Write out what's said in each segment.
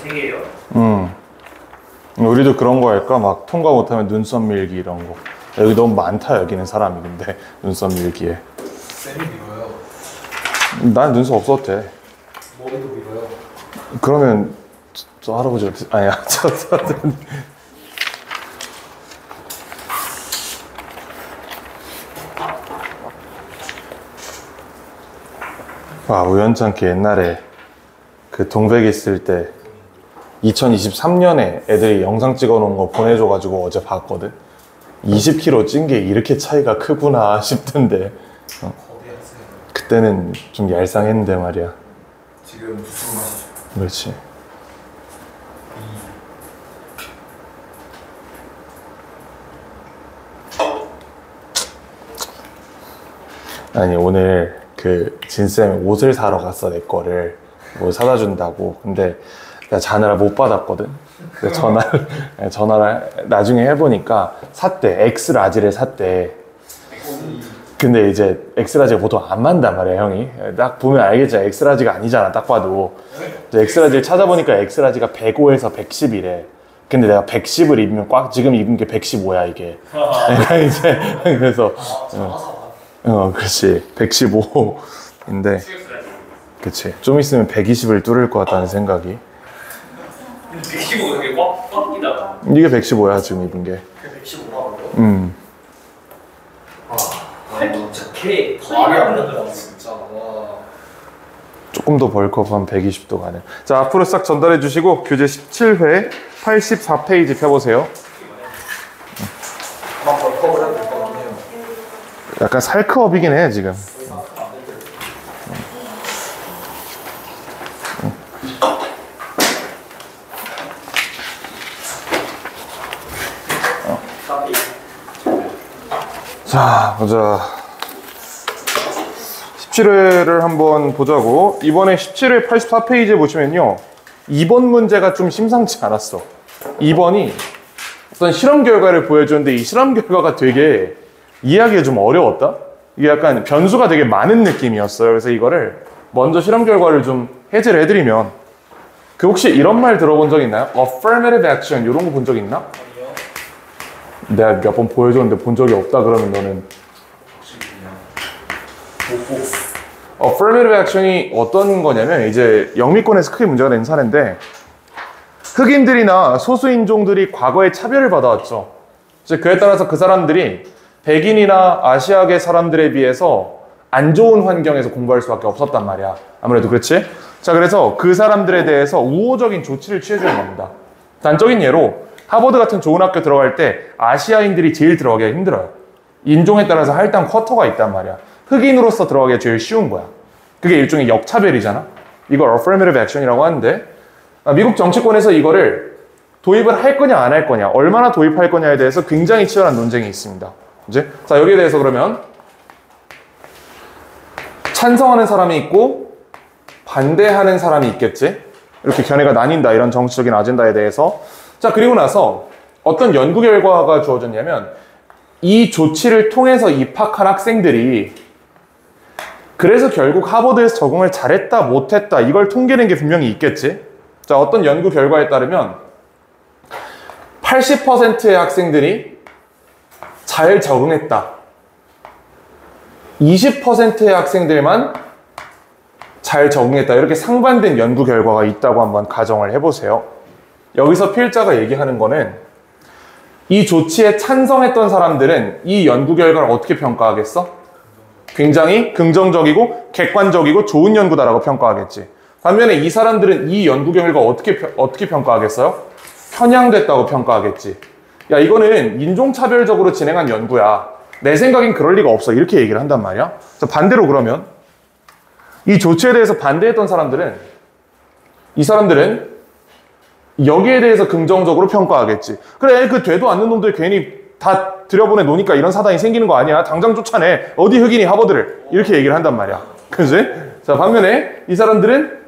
3개예요? 우리도 그런 거 할까? 막 통과 못하면 눈썹 밀기 이런 거. 여기 너무 많다 여기는 사람이. 근데 눈썹 밀기에 쌤이 밀어요. 난 눈썹 없어도 돼. 머리도 밀어요. 그러면 저 할아버지 아니야 우연찮게 옛날에 그 동백 있을 때 2023년에 애들이 영상 찍어 놓은 거 보내줘가지고 어제 봤거든. 20kg 찐 게 이렇게 차이가 크구나 싶던데 거대하세요. 그때는 좀 얄쌍했는데 말이야. 지금 무슨 맛이죠? 그렇지. 아니 오늘 그 진쌤이 옷을 사러 갔어. 내 거를 뭐 사다 준다고. 근데 내가 자느라 못 받았거든. 그래서 전화를 나중에 해보니까 샀대. 엑스라지를 샀대. 근데 이제 엑스라지가 보통 안 맞단 말이야 형이. 딱 보면 알겠지. 엑스라지가 아니잖아 딱 봐도. 엑스라지를 찾아보니까 엑스라지가 105에서 110이래. 근데 내가 110을 입으면 지금 입은 게 115야 이게. 내가 이제 그래서 그렇지 115인데 그치 좀 있으면 120을 뚫을 것 같다는 생각이. 115가 되게 꽉 끼다. 이게 115야 지금 입은 게. 115라고요? 진짜 개 말이 안 된다 진짜. 와. 조금 더 벌크업하면 120도 가네. 자 앞으로 싹 전달해 주시고 교재 17회 84페이지 펴보세요. 막 벌컥을 해도 될 것 같긴 해요. 약간 살크업이긴 해 지금. 자 보자. 17회를 한번 보자고. 이번에 17회 84페이지에 보시면요 2번 문제가 좀 심상치 않았어. 2번이 어떤 실험 결과를 보여주는데 이 실험 결과가 되게 이해하기가 좀 어려웠다. 이게 약간 변수가 되게 많은 느낌이었어요. 그래서 이거를 먼저 실험 결과를 좀 해제를 해드리면 그 혹시 이런 말 들어본 적 있나요? Affirmative action 이런 거 본 적 있나? 내가 몇 번 보여줬는데 본 적이 없다 그러면 너는 혹시 그냥 보고 Affirmative action이 어떤 거냐면 이제 영미권에서 크게 문제가 된 사례인데 흑인들이나 소수인종들이 과거에 차별을 받아왔죠. 이제 그에 따라서 그 사람들이 백인이나 아시아계 사람들에 비해서 안 좋은 환경에서 공부할 수밖에 없었단 말이야. 아무래도 그렇지? 자 그래서 그 사람들에 대해서 우호적인 조치를 취해주는 겁니다. 단적인 예로 하버드 같은 좋은 학교 들어갈 때 아시아인들이 제일 들어가기가 힘들어요. 인종에 따라서 할당 쿼터가 있단 말이야. 흑인으로서 들어가기가 제일 쉬운 거야. 그게 일종의 역차별이잖아. 이걸 affirmative action이라고 하는데 미국 정치권에서 이거를 도입을 할 거냐 안 할 거냐, 얼마나 도입할 거냐에 대해서 굉장히 치열한 논쟁이 있습니다. 이제 자 여기에 대해서 그러면 찬성하는 사람이 있고 반대하는 사람이 있겠지. 이렇게 견해가 나뉜다. 이런 정치적인 아젠다에 대해서. 자 그리고 나서 어떤 연구 결과가 주어졌냐면 이 조치를 통해서 입학한 학생들이 그래서 결국 하버드에서 적응을 잘했다 못했다 이걸 통계낸 게 분명히 있겠지. 자 어떤 연구 결과에 따르면 80%의 학생들이 잘 적응했다. 20%의 학생들만 잘 적응했다. 이렇게 상반된 연구 결과가 있다고 한번 가정을 해보세요. 여기서 필자가 얘기하는 거는 이 조치에 찬성했던 사람들은 이 연구 결과를 어떻게 평가하겠어? 굉장히 긍정적이고 객관적이고 좋은 연구다라고 평가하겠지. 반면에 이 사람들은 이 연구 결과 어떻게 평가하겠어요? 편향됐다고 평가하겠지. 야 이거는 인종차별적으로 진행한 연구야. 내 생각엔 그럴 리가 없어. 이렇게 얘기를 한단 말이야. 반대로 그러면 이 조치에 대해서 반대했던 사람들은 이 사람들은 여기에 대해서 긍정적으로 평가하겠지. 그래 그 되도 않는 놈들 괜히 다 들여보내 놓으니까 이런 사단이 생기는 거 아니야. 당장 쫓아내. 어디 흑인이 하버드를. 이렇게 얘기를 한단 말이야. 그치? 자 반면에 이 사람들은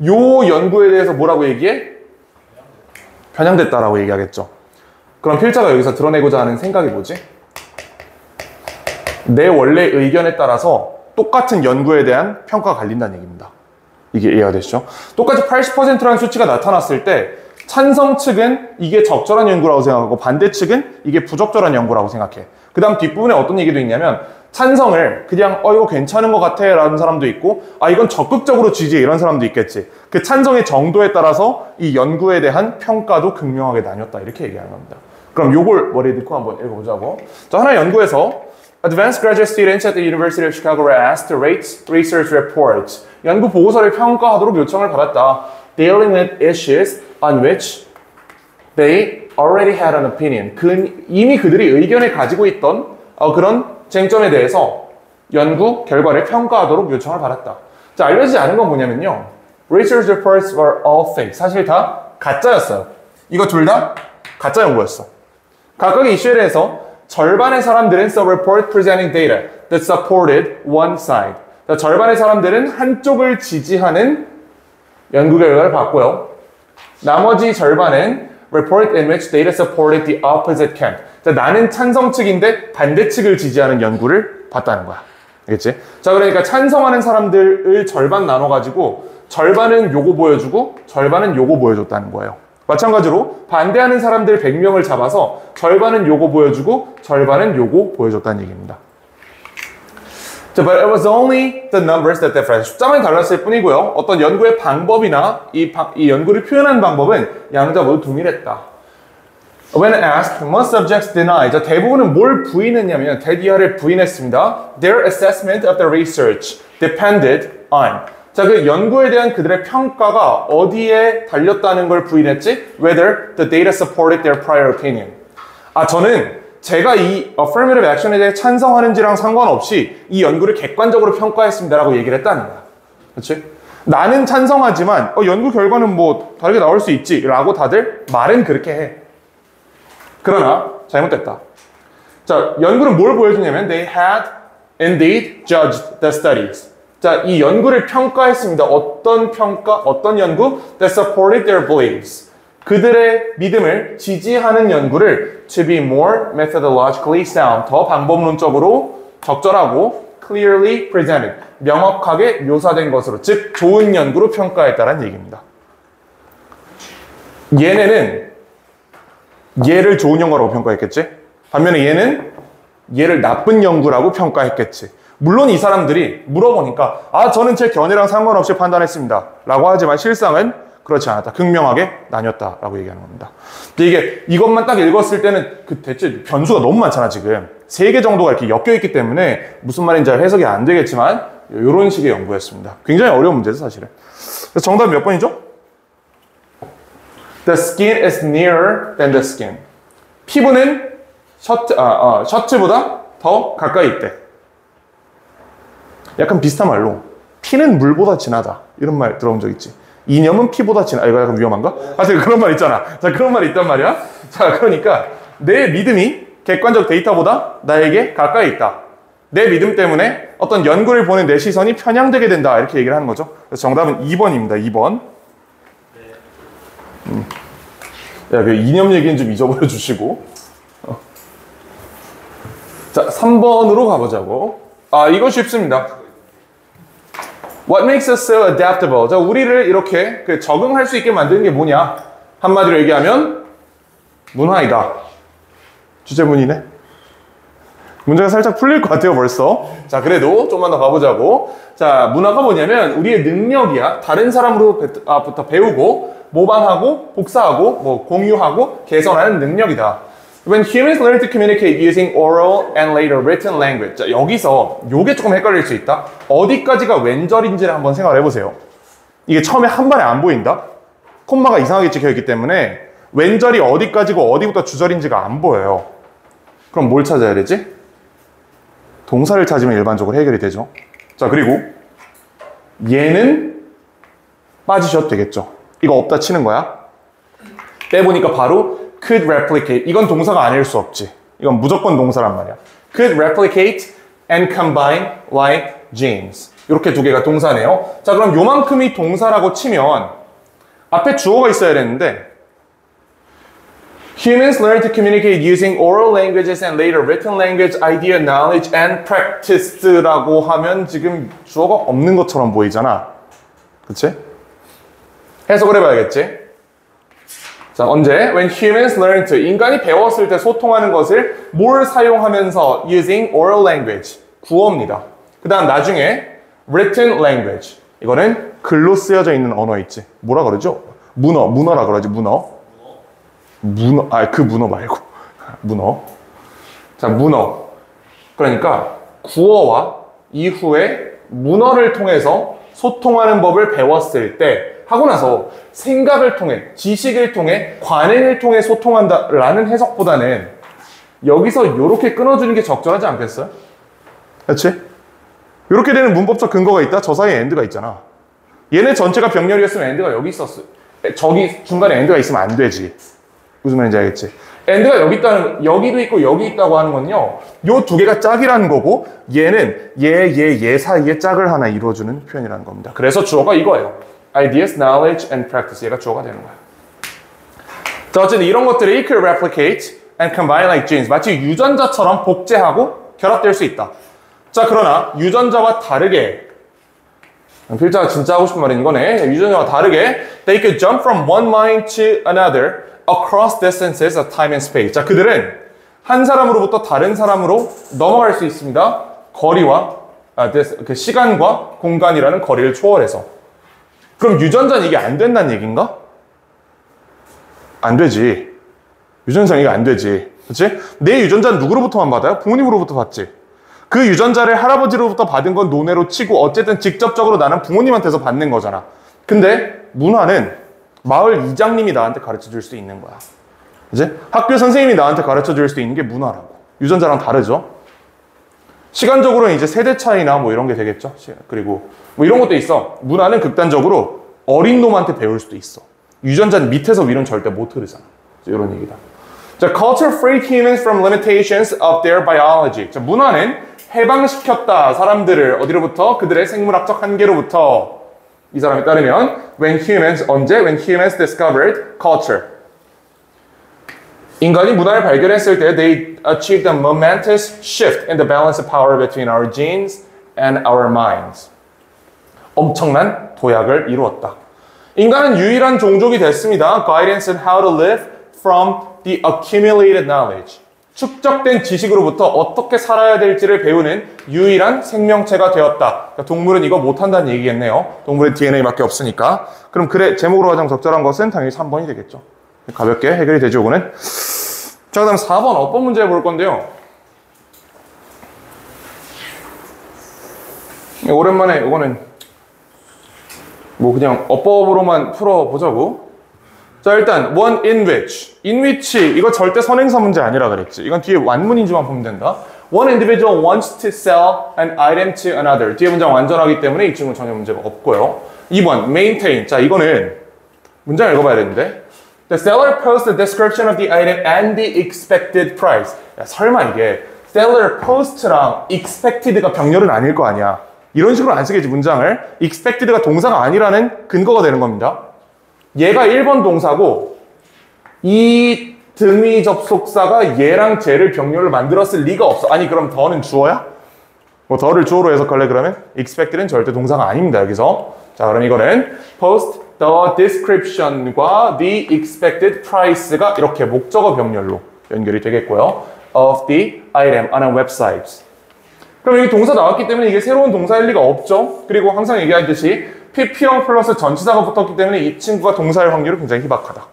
요 연구에 대해서 뭐라고 얘기해? 편향됐다라고 얘기하겠죠. 그럼 필자가 여기서 드러내고자 하는 생각이 뭐지? 내 원래 의견에 따라서 똑같은 연구에 대한 평가가 갈린다는 얘기입니다. 이게 이해가 되시죠? 똑같이 80%라는 수치가 나타났을 때 찬성 측은 이게 적절한 연구라고 생각하고 반대 측은 이게 부적절한 연구라고 생각해. 그 다음 뒷부분에 어떤 얘기도 있냐면 찬성을 그냥 이거 괜찮은 것 같아 라는 사람도 있고 이건 적극적으로 지지해 이런 사람도 있겠지. 그 찬성의 정도에 따라서 이 연구에 대한 평가도 극명하게 나뉘었다 이렇게 얘기하는 겁니다. 그럼 요걸 머리에 넣고 한번 읽어보자고. 자, 하나 연구에서 Advanced graduate students at the University of Chicago were asked to rate research reports. 연구 보고서를 평가하도록 요청을 받았다. Dealing with issues on which they already had an opinion. 이미 그들이 의견을 가지고 있던 그런 쟁점에 대해서 연구 결과를 평가하도록 요청을 받았다. 자, 알려지지 않은 건 뭐냐면요. Research reports were all fake. 사실 다 가짜였어요. 이거 둘 다 가짜 연구였어. 각각의 이슈에 대해서 절반의 사람들은 self-report presenting data that supported one side. 자, 절반의 사람들은 한쪽을 지지하는 연구 결과를 봤고요. 나머지 절반은 report in which data supported the opposite camp. 자, 나는 찬성 측인데 반대 측을 지지하는 연구를 봤다는 거야. 알겠지? 자, 그러니까 찬성하는 사람들을 절반 나눠가지고 절반은 요거 보여주고 절반은 요거 보여줬다는 거예요. 마찬가지로 반대하는 사람들 100명을 잡아서 절반은 요거 보여주고 절반은 요거 보여줬다는 얘기입니다. 자, but it was only the numbers that differed. 숫자만 달랐을 뿐이고요. 어떤 연구의 방법이나 이 연구를 표현한 방법은 양자 모두 동일했다. When asked, most subjects denied. 자, 대부분은 뭘 부인했냐면 대디아를 부인했습니다. Their assessment of the research depended on. 자, 그 연구에 대한 그들의 평가가 어디에 달렸다는 걸 부인했지? Whether the data supported their prior opinion. 저는 제가 이 affirmative action에 대해 찬성하는지랑 상관없이 이 연구를 객관적으로 평가했습니다라고 얘기를 했다는 거야. 그렇지? 나는 찬성하지만 연구 결과는 뭐 다르게 나올 수 있지 라고 다들 말은 그렇게 해. 그러나 잘못됐다. 자, 연구는 뭘 보여주냐면 they had indeed judged the studies. 자, 이 연구를 평가했습니다. 어떤 평가, 어떤 연구? That supported their beliefs. 그들의 믿음을 지지하는 연구를 to be more methodologically sound, 더 방법론적으로 적절하고 clearly presented, 명확하게 묘사된 것으로, 즉 좋은 연구로 평가했다는 얘기입니다. 얘네는 얘를 좋은 연구라고 평가했겠지? 반면에 얘는 얘를 나쁜 연구라고 평가했겠지. 물론 이 사람들이 물어보니까 저는 제 견해랑 상관없이 판단했습니다 라고 하지만 실상은 그렇지 않았다. 극명하게 나뉘었다라고 얘기하는 겁니다. 근데 이것만 딱 읽었을 때는 대체 변수가 너무 많잖아 지금. 3개 정도가 이렇게 엮여있기 때문에 무슨 말인지 잘 해석이 안 되겠지만 이런 식의 연구였습니다. 굉장히 어려운 문제죠 사실은. 그래서 정답 몇 번이죠? The skin is nearer than the skin. 피부는 셔츠보다 더 가까이 있대. 약간 비슷한 말로 피는 물보다 진하다 이런 말 들어본 적 있지. 이념은 피보다 진하다. 이거 약간 위험한가? 사실 그런 말 있잖아. 자, 그런 말이 있단 말이야. 자, 그러니까 내 믿음이 객관적 데이터보다 나에게 가까이 있다. 내 믿음 때문에 어떤 연구를 보는 내 시선이 편향되게 된다 이렇게 얘기를 하는 거죠. 그래서 정답은 2번입니다. 2번. 야, 그 이념 얘기는 좀 잊어버려 주시고. 자, 3번으로 가보자고. 이거 쉽습니다. What makes us so adaptable? 자, 우리를 이렇게 적응할 수 있게 만드는 게 뭐냐? 한마디로 얘기하면 문화이다. 주제문이네. 문제가 살짝 풀릴 것 같아요, 벌써. 자, 그래도 좀만 더 가보자고. 자, 문화가 뭐냐면 우리의 능력이야. 다른 사람으로부터 배우고, 모방하고, 복사하고, 공유하고, 개선하는 능력이다. When humans learn to communicate using oral and later written language. 자, 여기서 요게 조금 헷갈릴 수 있다. 어디까지가 왼절인지를 한번 생각을 해보세요. 이게 처음에 한 번에 안 보인다. 콤마가 이상하게 찍혀있기 때문에 왼절이 어디까지고 어디부터 주절인지가 안 보여요. 그럼 뭘 찾아야 되지? 동사를 찾으면 일반적으로 해결이 되죠. 자, 그리고 얘는 빠지셔도 되겠죠. 이거 없다 치는 거야. 빼보니까 바로 could replicate. 이건 동사가 아닐 수 없지. 이건 무조건 동사란 말이야. could replicate and combine like James. 이렇게 두 개가 동사네요. 자, 그럼 요만큼이 동사라고 치면 앞에 주어가 있어야 되는데 Humans learn to communicate using oral languages and later written language, idea, knowledge, and practice라고 하면 지금 주어가 없는 것처럼 보이잖아. 그치? 해석을 해봐야겠지? 자, 언제? When humans learn to. 인간이 배웠을 때 소통하는 것을 뭘 사용하면서 using oral language. 구어입니다. 그 다음 나중에 written language. 이거는 글로 쓰여져 있는 언어 있지. 뭐라 그러죠? 문어라 그러지, 문어. 그 문어 말고. 문어. 자, 문어. 그러니까 구어와 이후에 문어를 통해서 소통하는 법을 배웠을 때 하고 나서 생각을 통해, 지식을 통해, 관행을 통해 소통한다라는 해석보다는 여기서 이렇게 끊어주는 게 적절하지 않겠어요? 그렇지? 이렇게 되는 문법적 근거가 있다? 저 사이에 엔드가 있잖아. 얘네 전체가 병렬이었으면 엔드가 여기 있었어. 저기 중간에 엔드가 있으면 안 되지. 무슨 말인지 알겠지? 엔드가 여기 있다는, 여기도 있고 여기 있다고 하는 건요, 요 두 개가 짝이라는 거고, 얘는 얘 사이에 짝을 하나 이루어주는 표현이라는 겁니다. 그래서 주어가 이거예요. Ideas, knowledge, and practice. 얘가 주어가 되는 거야. 자, 어쨌든 이런 것들이 could replicate and combine like genes. 마치 유전자처럼 복제하고 결합될 수 있다. 자, 그러나 유전자와 다르게, 필자가 진짜 하고 싶은 말은 이거네. 유전자와 다르게 they could jump from one mind to another across distances of time and space. 자, 그들은 한 사람으로부터 다른 사람으로 넘어갈 수 있습니다. 거리와 그 시간과 공간이라는 거리를 초월해서. 그럼 유전자는 이게 안 된다는 얘기인가? 안 되지. 유전자는 이게 안 되지. 그치? 내 유전자는 누구로부터만 받아요? 부모님으로부터 받지. 그 유전자를 할아버지로부터 받은 건 논외로 치고 어쨌든 직접적으로 나는 부모님한테서 받는 거잖아. 근데 문화는 마을 이장님이 나한테 가르쳐 줄 수 있는 거야. 그치? 학교 선생님이 나한테 가르쳐 줄 수 있는 게 문화라고. 유전자랑 다르죠? 시간적으로는 이제 세대 차이나 뭐 이런 게 되겠죠? 그리고 뭐 이런 것도 있어. 문화는 극단적으로 어린 놈한테 배울 수도 있어. 유전자는 밑에서 위로는 절대 못 흐르잖아. 이런 얘기다. 자, culture freed humans from limitations of their biology. 자, 문화는 해방시켰다. 사람들을 어디로부터? 그들의 생물학적 한계로부터. 이 사람에 따르면 when humans, 언제? When humans discovered culture. 인간이 문화를 발견했을 때 they achieved a momentous shift in the balance of power between our genes and our minds. 엄청난 도약을 이루었다. 인간은 유일한 종족이 됐습니다. Guidance on how to live from the accumulated knowledge. 축적된 지식으로부터 어떻게 살아야 될지를 배우는 유일한 생명체가 되었다. 그러니까 동물은 이거 못한다는 얘기겠네요. 동물의 DNA밖에 없으니까. 그럼 그래, 제목으로 가장 적절한 것은 당연히 3번이 되겠죠. 가볍게 해결이 되죠, 이거는. 자, 그 다음 4번 어법 문제 볼 건데요. 오랜만에 이거는 뭐 그냥 어법으로만 풀어보자고. 자, 일단 one in which 이거 절대 선행사 문제 아니라 그랬지. 이건 뒤에 완문인지만 보면 된다. One individual wants to sell an item to another. 뒤에 문장 완전하기 때문에 이 친구는 전혀 문제가 없고요. 2번 maintain. 자, 이거는 문장 읽어봐야 되는데 The seller posts the description of the item and the expected price. 야, 설마 이게 seller post랑 expected가 병렬은 아닐 거 아니야. 이런 식으로 안 쓰겠지, 문장을. expected가 동사가 아니라는 근거가 되는 겁니다. 얘가 1번 동사고 이 등위 접속사가 얘랑 쟤를 병렬을 만들었을 리가 없어. 아니, 그럼 더는 주어야? 뭐 더를 주어로 해석할래 그러면? expected는 절대 동사가 아닙니다, 여기서. 자, 그럼 이거는 post the description과 the expected price가 이렇게 목적어 병렬로 연결이 되겠고요. of the item on a website. 그럼 여기 동사 나왔기 때문에 이게 새로운 동사일 리가 없죠. 그리고 항상 얘기하듯이 PP형 플러스 전치사가 붙었기 때문에 이 친구가 동사일 확률이 굉장히 희박하다.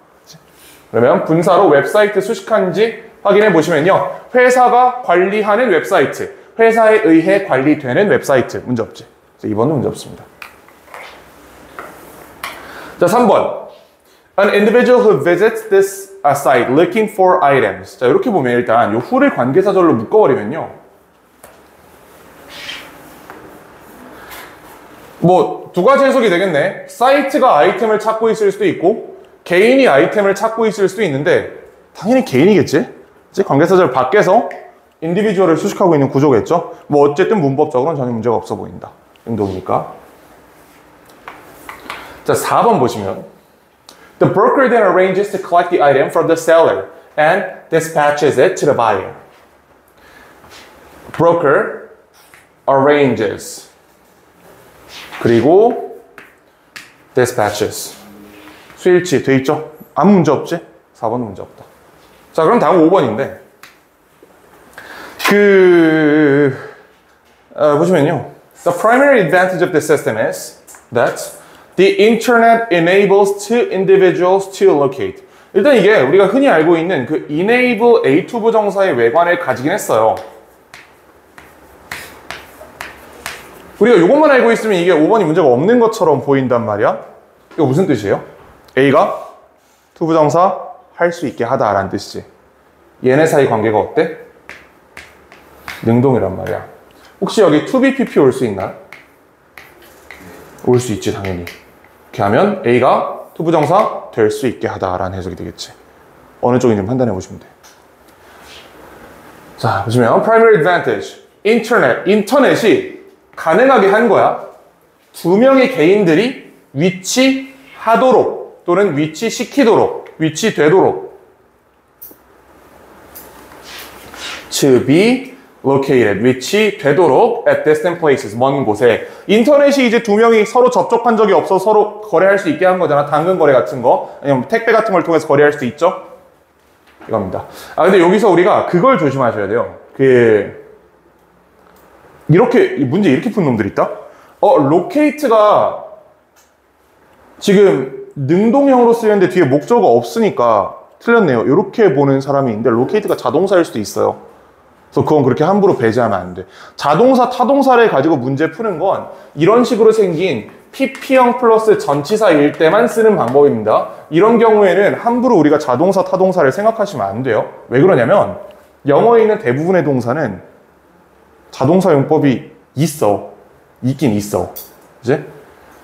그러면 분사로 웹사이트 수식한지 확인해 보시면요. 회사가 관리하는 웹사이트, 회사에 의해 관리되는 웹사이트. 문제 없지. 2번은 문제 없습니다. 자, 3번. An individual who visits this site looking for items. 자, 이렇게 보면 일단 이 who를 관계사절로 묶어버리면요. 뭐 두 가지 해석이 되겠네. 사이트가 아이템을 찾고 있을 수도 있고 개인이 아이템을 찾고 있을 수도 있는데 당연히 개인이겠지? 관계사절 밖에서 인디비주얼을 수식하고 있는 구조겠죠? 뭐 어쨌든 문법적으로는 전혀 문제가 없어 보인다. 응동이니까. 자, 4번 보시면 The broker then arranges to collect the item from the seller and dispatches it to the buyer. Broker arranges. 그리고 dispatches. 수일치 돼 있죠? 아무 문제 없지? 4번은 문제 없다. 자, 그럼 다음 5번인데 보시면요. The primary advantage of this system is that the internet enables two individuals to locate. 일단 이게 우리가 흔히 알고 있는 그 enable A2 부정사의 외관을 가지긴 했어요. 우리가 이것만 알고 있으면 이게 5번이 문제가 없는 것처럼 보인단 말이야. 이거 무슨 뜻이에요? A가 to 부정사 할 수 있게 하다라는 뜻이지. 얘네 사이 관계가 어때? 능동이란 말이야. 혹시 여기 to be PP 올 수 있나? 올 수 있지, 당연히. 이렇게 하면 A가 to 부정사 될 수 있게 하다라는 해석이 되겠지. 어느 쪽인지 판단해 보시면 돼. 자, 보시면 primary advantage. 인터넷이 가능하게 한 거야. 두 명의 개인들이 위치하도록 또는 위치시키도록, 위치되도록. To be located, 위치되도록 at distant places, 먼 곳에. 인터넷이 이제 두 명이 서로 접촉한 적이 없어서 서로 거래할 수 있게 한 거잖아. 당근 거래 같은 거, 아니면 택배 같은 걸 통해서 거래할 수 있죠? 이겁니다. 아, 근데 여기서 우리가 그걸 조심하셔야 돼요. 이렇게, 문제 이렇게 푼 놈들이 있다? locate가 지금 능동형으로 쓰였는데 뒤에 목적어가 없으니까 틀렸네요. 이렇게 보는 사람이 있는데 locate가 자동사일 수도 있어요. 그래서 그건 그렇게 함부로 배제하면 안 돼. 자동사, 타동사를 가지고 문제 푸는 건 이런 식으로 생긴 PP형 플러스 전치사일 때만 쓰는 방법입니다. 이런 경우에는 함부로 우리가 자동사, 타동사를 생각하시면 안 돼요. 왜 그러냐면 영어에 있는 대부분의 동사는 자동사 용법이 있긴 있어. 이제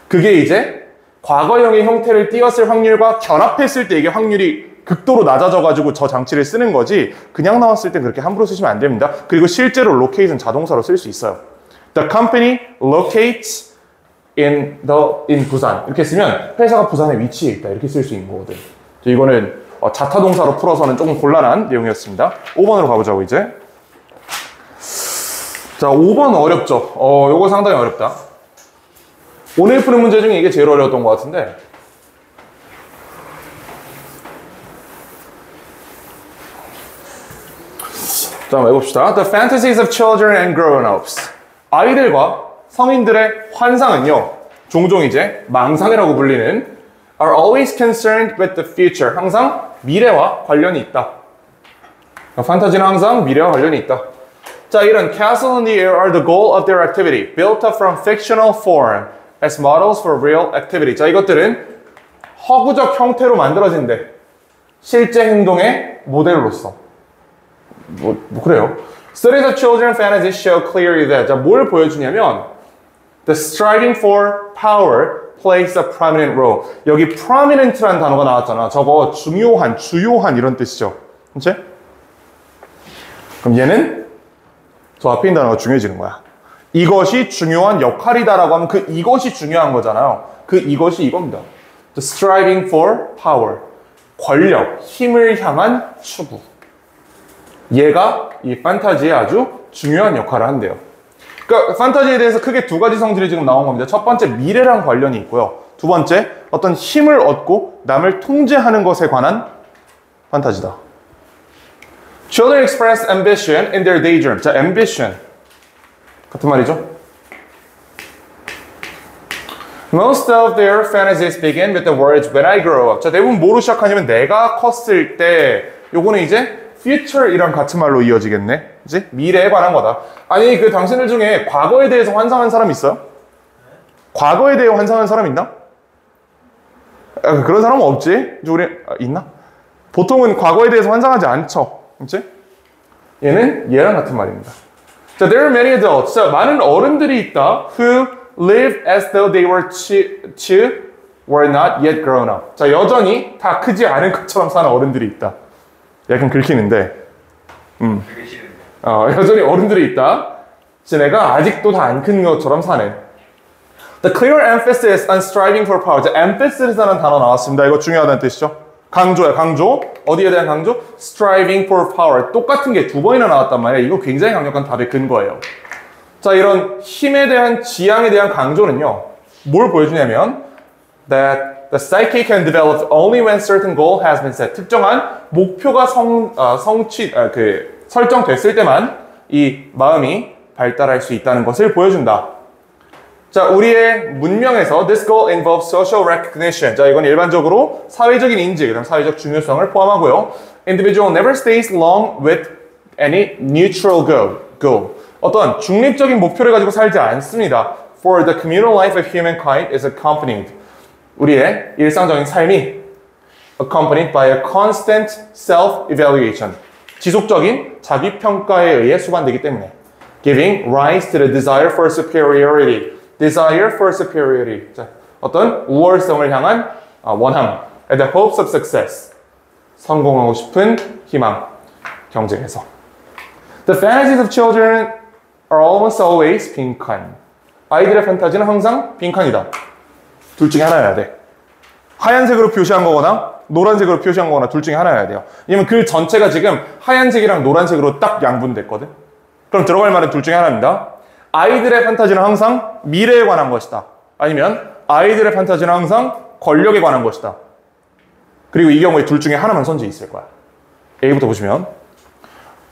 그게 이제 과거형의 형태를 띄었을 확률과 결합했을 때 이게 확률이 극도로 낮아져가지고 저 장치를 쓰는 거지 그냥 나왔을 때 그렇게 함부로 쓰시면 안 됩니다. 그리고 실제로 locate는 자동사로 쓸 수 있어요. The company locates in 부산 이렇게 쓰면 회사가 부산에 위치해 있다 이렇게 쓸 수 있는 거거든. 이거는 자타동사로 풀어서는 조금 곤란한 내용이었습니다. 5번으로 가보자고 이제. 자, 5번 어렵죠? 요거 상당히 어렵다. 오늘 푸는 문제 중에 이게 제일 어려웠던 것 같은데. 자, 한번 해봅시다. The fantasies of children and grown-ups. 아이들과 성인들의 환상은요, 종종 이제 망상이라고 불리는 are always concerned with the future. 항상 미래와 관련이 있다. 판타지는 항상 미래와 관련이 있다. 자, 이런 castle in the air are the goal of their activity, built up from fictional form as models for real activity. 자, 이것들은 허구적 형태로 만들어진대. 실제 행동의 모델로서. 뭐 그래요. Studies of children fantasies show clearly that. 자, 뭘 보여주냐면 the striving for power plays a prominent role. 여기 prominent라는 단어가 나왔잖아. 저거 중요한, 주요한 이런 뜻이죠. 그치? 그럼 얘는 저 앞에 있는 단어가 중요해지는 거야. 이것이 중요한 역할이다라고 하면 그 이것이 중요한 거잖아요. 그 이것이 이겁니다. The striving for power. 권력, 힘을 향한 추구. 얘가 이 판타지에 아주 중요한 역할을 한대요. 그러니까 판타지에 대해서 크게 두 가지 성질이 지금 나온 겁니다. 첫 번째, 미래랑 관련이 있고요. 두 번째, 어떤 힘을 얻고 남을 통제하는 것에 관한 판타지다. Children express ambition in their daydream. 자, ambition. 같은 말이죠. Most of their fantasies begin with the words when I grow up. 자, 대부분 뭐로 시작하냐면 내가 컸을 때. 요거는 이제 future이랑 같은 말로 이어지겠네. 그치? 미래에 관한 거다. 아니, 당신들 중에 과거에 대해서 환상한 사람 있어요? 과거에 대해 환상한 사람 있나? 그런 사람은 없지? 우리 있나? 보통은 과거에 대해서 환상하지 않죠. 그치? 얘는 얘랑 같은 말입니다. 자, there are many adults. 자, 많은 어른들이 있다. Who live as though they were not yet grown up. 자, 여전히 다 크지 않은 것처럼 사는 어른들이 있다. 약간 긁히는데, 되게 싫은데. 여전히 어른들이 있다. 쟤네가 아직도 다 안 큰 것처럼 사네. The clear emphasis on striving for power. 자, emphasis라는 단어 나왔습니다. 이거 중요하다는 뜻이죠. 강조야, 강조. 어디에 대한 강조? Striving for power. 똑같은 게 두 번이나 나왔단 말이에요. 이거 굉장히 강력한 답의 근거예요. 자, 이런 힘에 대한 지향에 대한 강조는요, 뭘 보여주냐면 that the psyche can develop only when certain goal has been set. 특정한 목표가 설정됐을 때만 이 마음이 발달할 수 있다는 것을 보여준다. 자, 우리의 문명에서 this goal involves social recognition. 자, 이건 일반적으로 사회적인 인지, 그다음 사회적 중요성을 포함하고요. Individual never stays long with any neutral goal. 어떤 중립적인 목표를 가지고 살지 않습니다. For the communal life of humankind is accompanied. 우리의 일상적인 삶이 accompanied by a constant self-evaluation. 지속적인 자기평가에 의해 수반되기 때문에 giving rise to the desire for superiority. Desire for superiority. 자, 어떤 우월성을 향한 원함. And the hopes of success. 성공하고 싶은 희망. 경쟁에서. The fantasies of children are almost always 빈칸. 아이들의 판타지는 항상 빈칸이다. 둘 중에 하나여야 돼. 하얀색으로 표시한 거거나 노란색으로 표시한 거거나 둘 중에 하나여야 돼요. 왜냐면 그 전체가 지금 하얀색이랑 노란색으로 딱 양분됐거든. 그럼 들어갈 말은 둘 중에 하나입니다. 아이들의 판타지는 항상 미래에 관한 것이다. 아니면 아이들의 판타지는 항상 권력에 관한 것이다. 그리고 이 경우에 둘 중에 하나만 선지 있을 거야. A부터 보시면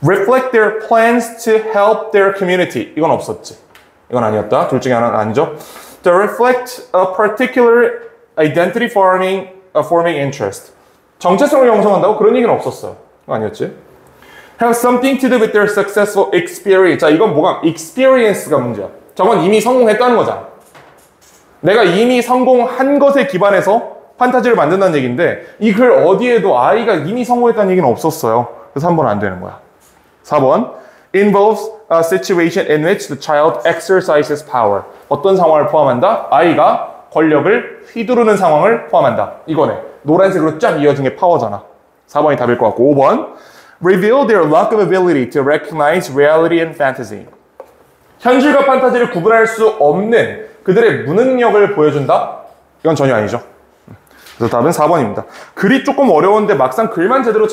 reflect their plans to help their community. 이건 없었지. 이건 아니었다. 둘 중에 하나는 아니죠. To reflect a particular identity forming interest. 정체성을 형성한다고? 그런 얘기는 없었어요. 이거 아니었지. Have something to do with their successful experience. 자, 이건 뭐가? experience가 문제야. 저건 이미 성공했다는 거잖아. 내가 이미 성공한 것에 기반해서 판타지를 만든다는 얘기인데 이 글 어디에도 아이가 이미 성공했다는 얘기는 없었어요. 그래서 3번 안 되는 거야. 4번 involves a situation in which the child exercises power. 어떤 상황을 포함한다? 아이가 권력을 휘두르는 상황을 포함한다. 이거네. 노란색으로 쫙 이어진 게 파워잖아. 4번이 답일 것 같고 5번 reveal their lack of ability to recognize reality and fantasy. 현실과 판타지를 구분할 수 없는 그들의 무능력을 보여준다? 이건 전혀 아니죠. 그래서 답은 4번입니다. 글이 조금 어려운데 막상 글만 제대로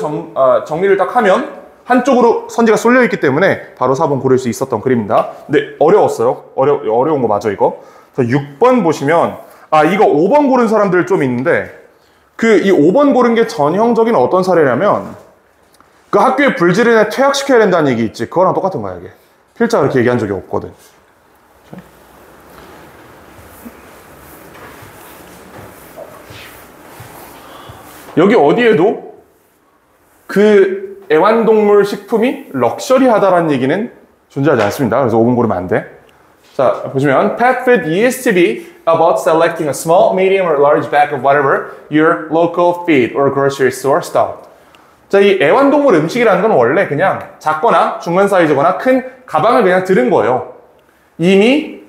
정리를 딱 하면 한쪽으로 선지가 쏠려 있기 때문에 바로 4번 고를 수 있었던 글입니다. 근데 어려웠어요. 어려운 거 맞아 이거. 6번 보시면 이거 5번 고른 사람들 좀 있는데 이 5번 고른 게 전형적인 어떤 사례냐면 그 학교에 불지르는 애 퇴학시켜야 된다는 얘기 있지. 그거랑 똑같은 거야 이게. 필자가 그렇게 얘기한 적이 없거든. 여기 어디에도 그 애완동물 식품이 럭셔리하다라는 얘기는 존재하지 않습니다. 그래서 5번 고르면 안 돼. 자, 보시면 pet food used to be about selecting a small, medium, or large bag of whatever your local feed or grocery store stocked. 자, 이 애완동물 음식이라는 건 원래 그냥 작거나 중간 사이즈거나 큰 가방을 그냥 들은 거예요. 이미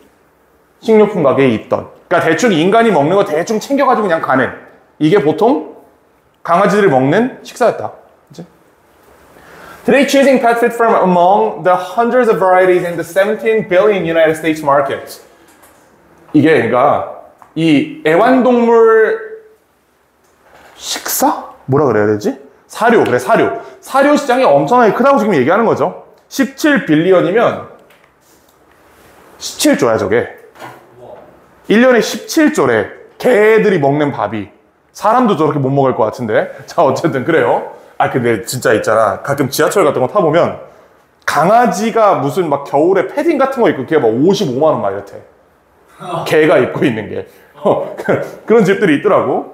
식료품 가게에 있던. 그러니까 대충 인간이 먹는 거 대충 챙겨가지고 그냥 가는. 이게 보통 강아지들이 먹는 식사였다. 그치? Today, choosing pet food from among the hundreds of varieties in the 17 billion United States market. 이게 그러니까 이 애완동물 식사? 뭐라 그래야 되지? 사료, 그래 사료. 사료 시장이 엄청나게 크다고 지금 얘기하는 거죠. 17빌리언이면 17조야 저게. 1년에 17조래. 개들이 먹는 밥이. 사람도 저렇게 못 먹을 것 같은데. 자, 어쨌든 그래요. 근데 진짜 있잖아. 가끔 지하철 같은 거 타보면 강아지가 무슨 막 겨울에 패딩 같은 거 입고 걔가 막 55만 원 막 이렇대. 개가 입고 있는 게. 그런 집들이 있더라고.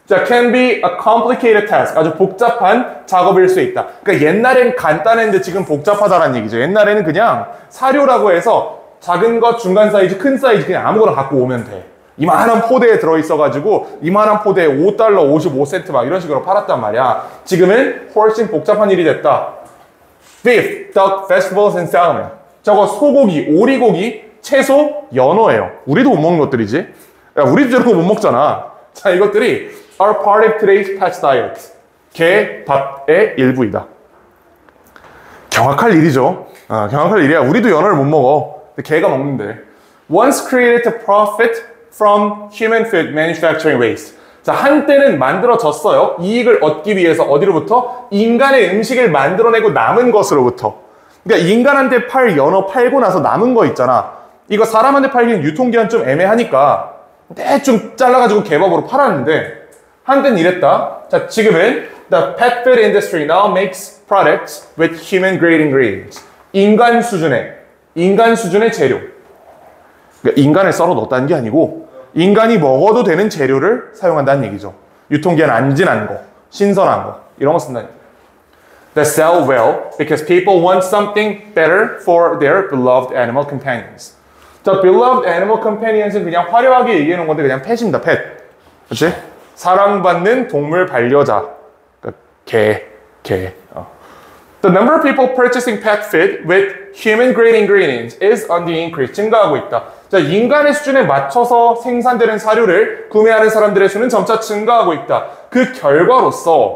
자, can be a complicated task. 아주 복잡한 작업일 수 있다. 그러니까 옛날엔 간단했는데 지금 복잡하다는 얘기죠. 옛날에는 그냥 사료라고 해서 작은 것, 중간 사이즈, 큰 사이즈 그냥 아무거나 갖고 오면 돼. 이만한 포대에 들어있어가지고 이만한 포대에 $5, 55센트 막 이런 식으로 팔았단 말이야. 지금은 훨씬 복잡한 일이 됐다. Beef, duck, vegetables, and salmon. 저거 소고기, 오리고기, 채소, 연어예요. 우리도 못 먹는 것들이지. 야, 우리도 저런 거 못 먹잖아. 자, 이것들이 are part of today's pet diet. 개 밥의 일부이다. 경악할 일이죠. 경악할 일이야. 우리도 연어를 못 먹어. 근데 개가 먹는데. Once created to profit from human food manufacturing waste. 자, 한때는 만들어졌어요. 이익을 얻기 위해서 어디로부터? 인간의 음식을 만들어내고 남은 것으로부터. 그러니까 인간한테 팔 연어 팔고 나서 남은 거 있잖아. 이거 사람한테 팔기는 유통기한 좀 애매하니까 대충 잘라가지고 개밥으로 팔았는데 한때는 이랬다. 자, 지금은 the pet food industry now makes products with human grade ingredients. 인간 수준의 재료. 그러니까 인간을 썰어 넣었다는 게 아니고 인간이 먹어도 되는 재료를 사용한다는 얘기죠. 유통기한 안 지난 거, 신선한 거 이런 거 쓴다는 얘기예요. That sell well because people want something better for their beloved animal companions. 자, beloved animal companions은 그냥 화려하게 얘기해 놓은 건데 그냥 펫입니다, 펫. 그치? 사랑받는 동물 반려자. 그러니까 개. The number of people purchasing pet food with human grade ingredients is on the increase. 증가하고 있다. 자, 인간의 수준에 맞춰서 생산되는 사료를 구매하는 사람들의 수는 점차 증가하고 있다. 그 결과로서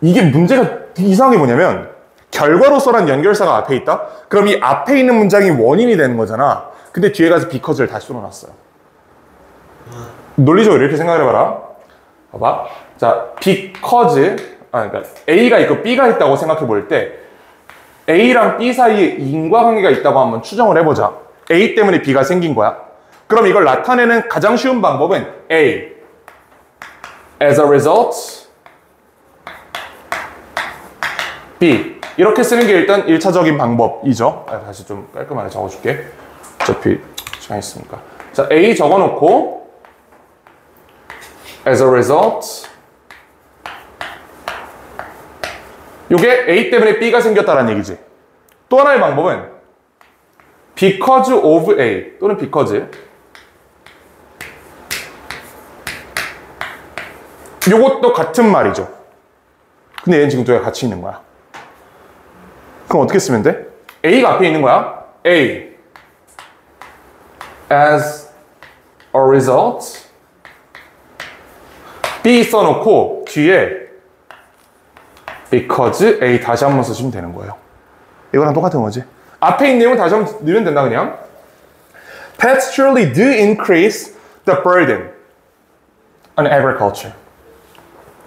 이게 문제가 이상한 게 뭐냐면 결과로서란 연결사가 앞에 있다? 그럼 이 앞에 있는 문장이 원인이 되는 거잖아. 근데 뒤에 가서 because를 다시 쏟아놨어요. 논리적으로 이렇게 생각을 해봐라. 봐봐. 자, because 그러니까 A가 있고 B가 있다고 생각해 볼 때 A랑 B 사이에 인과관계가 있다고 한번 추정을 해보자. A 때문에 B가 생긴 거야. 그럼 이걸 나타내는 가장 쉬운 방법은 A as a result B 이렇게 쓰는 게 일단 1차적인 방법이죠. 다시 좀 깔끔하게 적어줄게. 어차피 시간 있으니까. 자, A 적어놓고 as a result 요게 A 때문에 B가 생겼다는 얘기지. 또 하나의 방법은 because of A 또는 because 요것도 같은 말이죠. 근데 얘는 지금 두 개가 같이 있는 거야. 그럼 어떻게 쓰면 돼? A가 앞에 있는 거야. A as a result B 써놓고 뒤에 because A 다시 한번 쓰시면 되는 거예요. 이거랑 똑같은 거지. 앞에 있는 내용을 다시 한번 넣으면 된다 그냥. Pets surely do increase the burden on agriculture.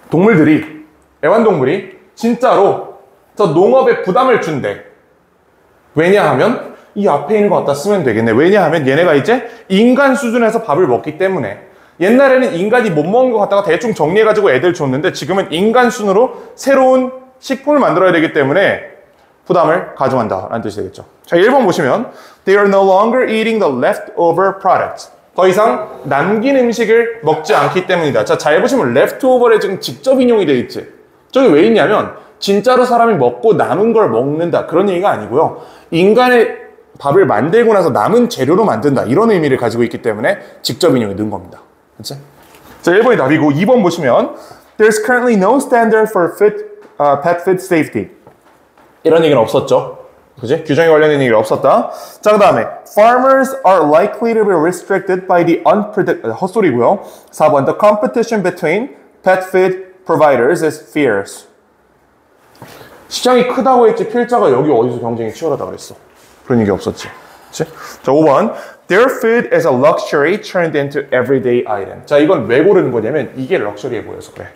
동물들이, 애완동물이 진짜로 저 농업에 부담을 준대. 왜냐하면 이 앞에 있는 거 갖다 쓰면 되겠네. 왜냐하면 얘네가 이제 인간 수준에서 밥을 먹기 때문에. 옛날에는 인간이 못 먹는 거 갖다가 대충 정리해가지고 애들 줬는데 지금은 인간 순으로 새로운 식품을 만들어야 되기 때문에 부담을 가져간다 라는 뜻이 되겠죠. 자, 1번 보시면 They are no longer eating the leftover products. 더 이상 남긴 음식을 먹지 않기 때문이다. 자, 잘 보시면 leftover에 지금 직접 인용이 되어 있지. 저게 왜 있냐면 진짜로 사람이 먹고 남은 걸 먹는다 그런 얘기가 아니고요. 인간의 밥을 만들고 나서 남은 재료로 만든다 이런 의미를 가지고 있기 때문에 직접 인용이 는 겁니다. 그치? 자, 1번이 답이고 2번 보시면 There's currently no standard for pet food safety. 이런 얘기는 없었죠. 그치? 규정에 관련된 얘기가 없었다. 자, 그 다음에 Farmers are likely to be restricted by the 헛소리고요. 4번 The competition between pet food providers is fierce. 시장이 크다고 했지 필자가 여기 어디서 경쟁이 치열하다고 그랬어. 그런 얘기 없었지. 그치? 자, 5번 Their food is a luxury turned into everyday item. 자, 이건 왜 고르는 거냐면 이게 럭셔리해 보여서 그래.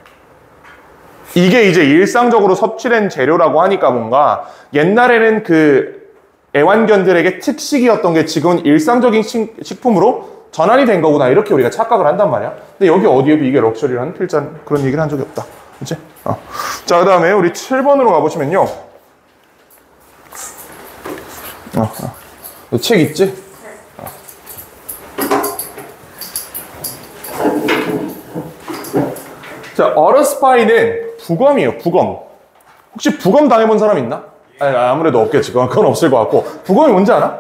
이게 이제 일상적으로 섭취된 재료라고 하니까 뭔가 옛날에는 그 애완견들에게 특식이었던 게 지금은 일상적인 식품으로 전환이 된 거구나 이렇게 우리가 착각을 한단 말이야. 근데 여기 어디에도 이게 럭셔리라는 필자는 그런 얘기를 한 적이 없다. 그치? 자, 그 다음에 우리 7번으로 가보시면요. 책 있지? 자, 어러스파이는 부검이에요, 부검. 혹시 부검 당해본 사람 있나? 아니, 아무래도 없겠지. 그건 없을 것 같고. 부검이 뭔지 알아?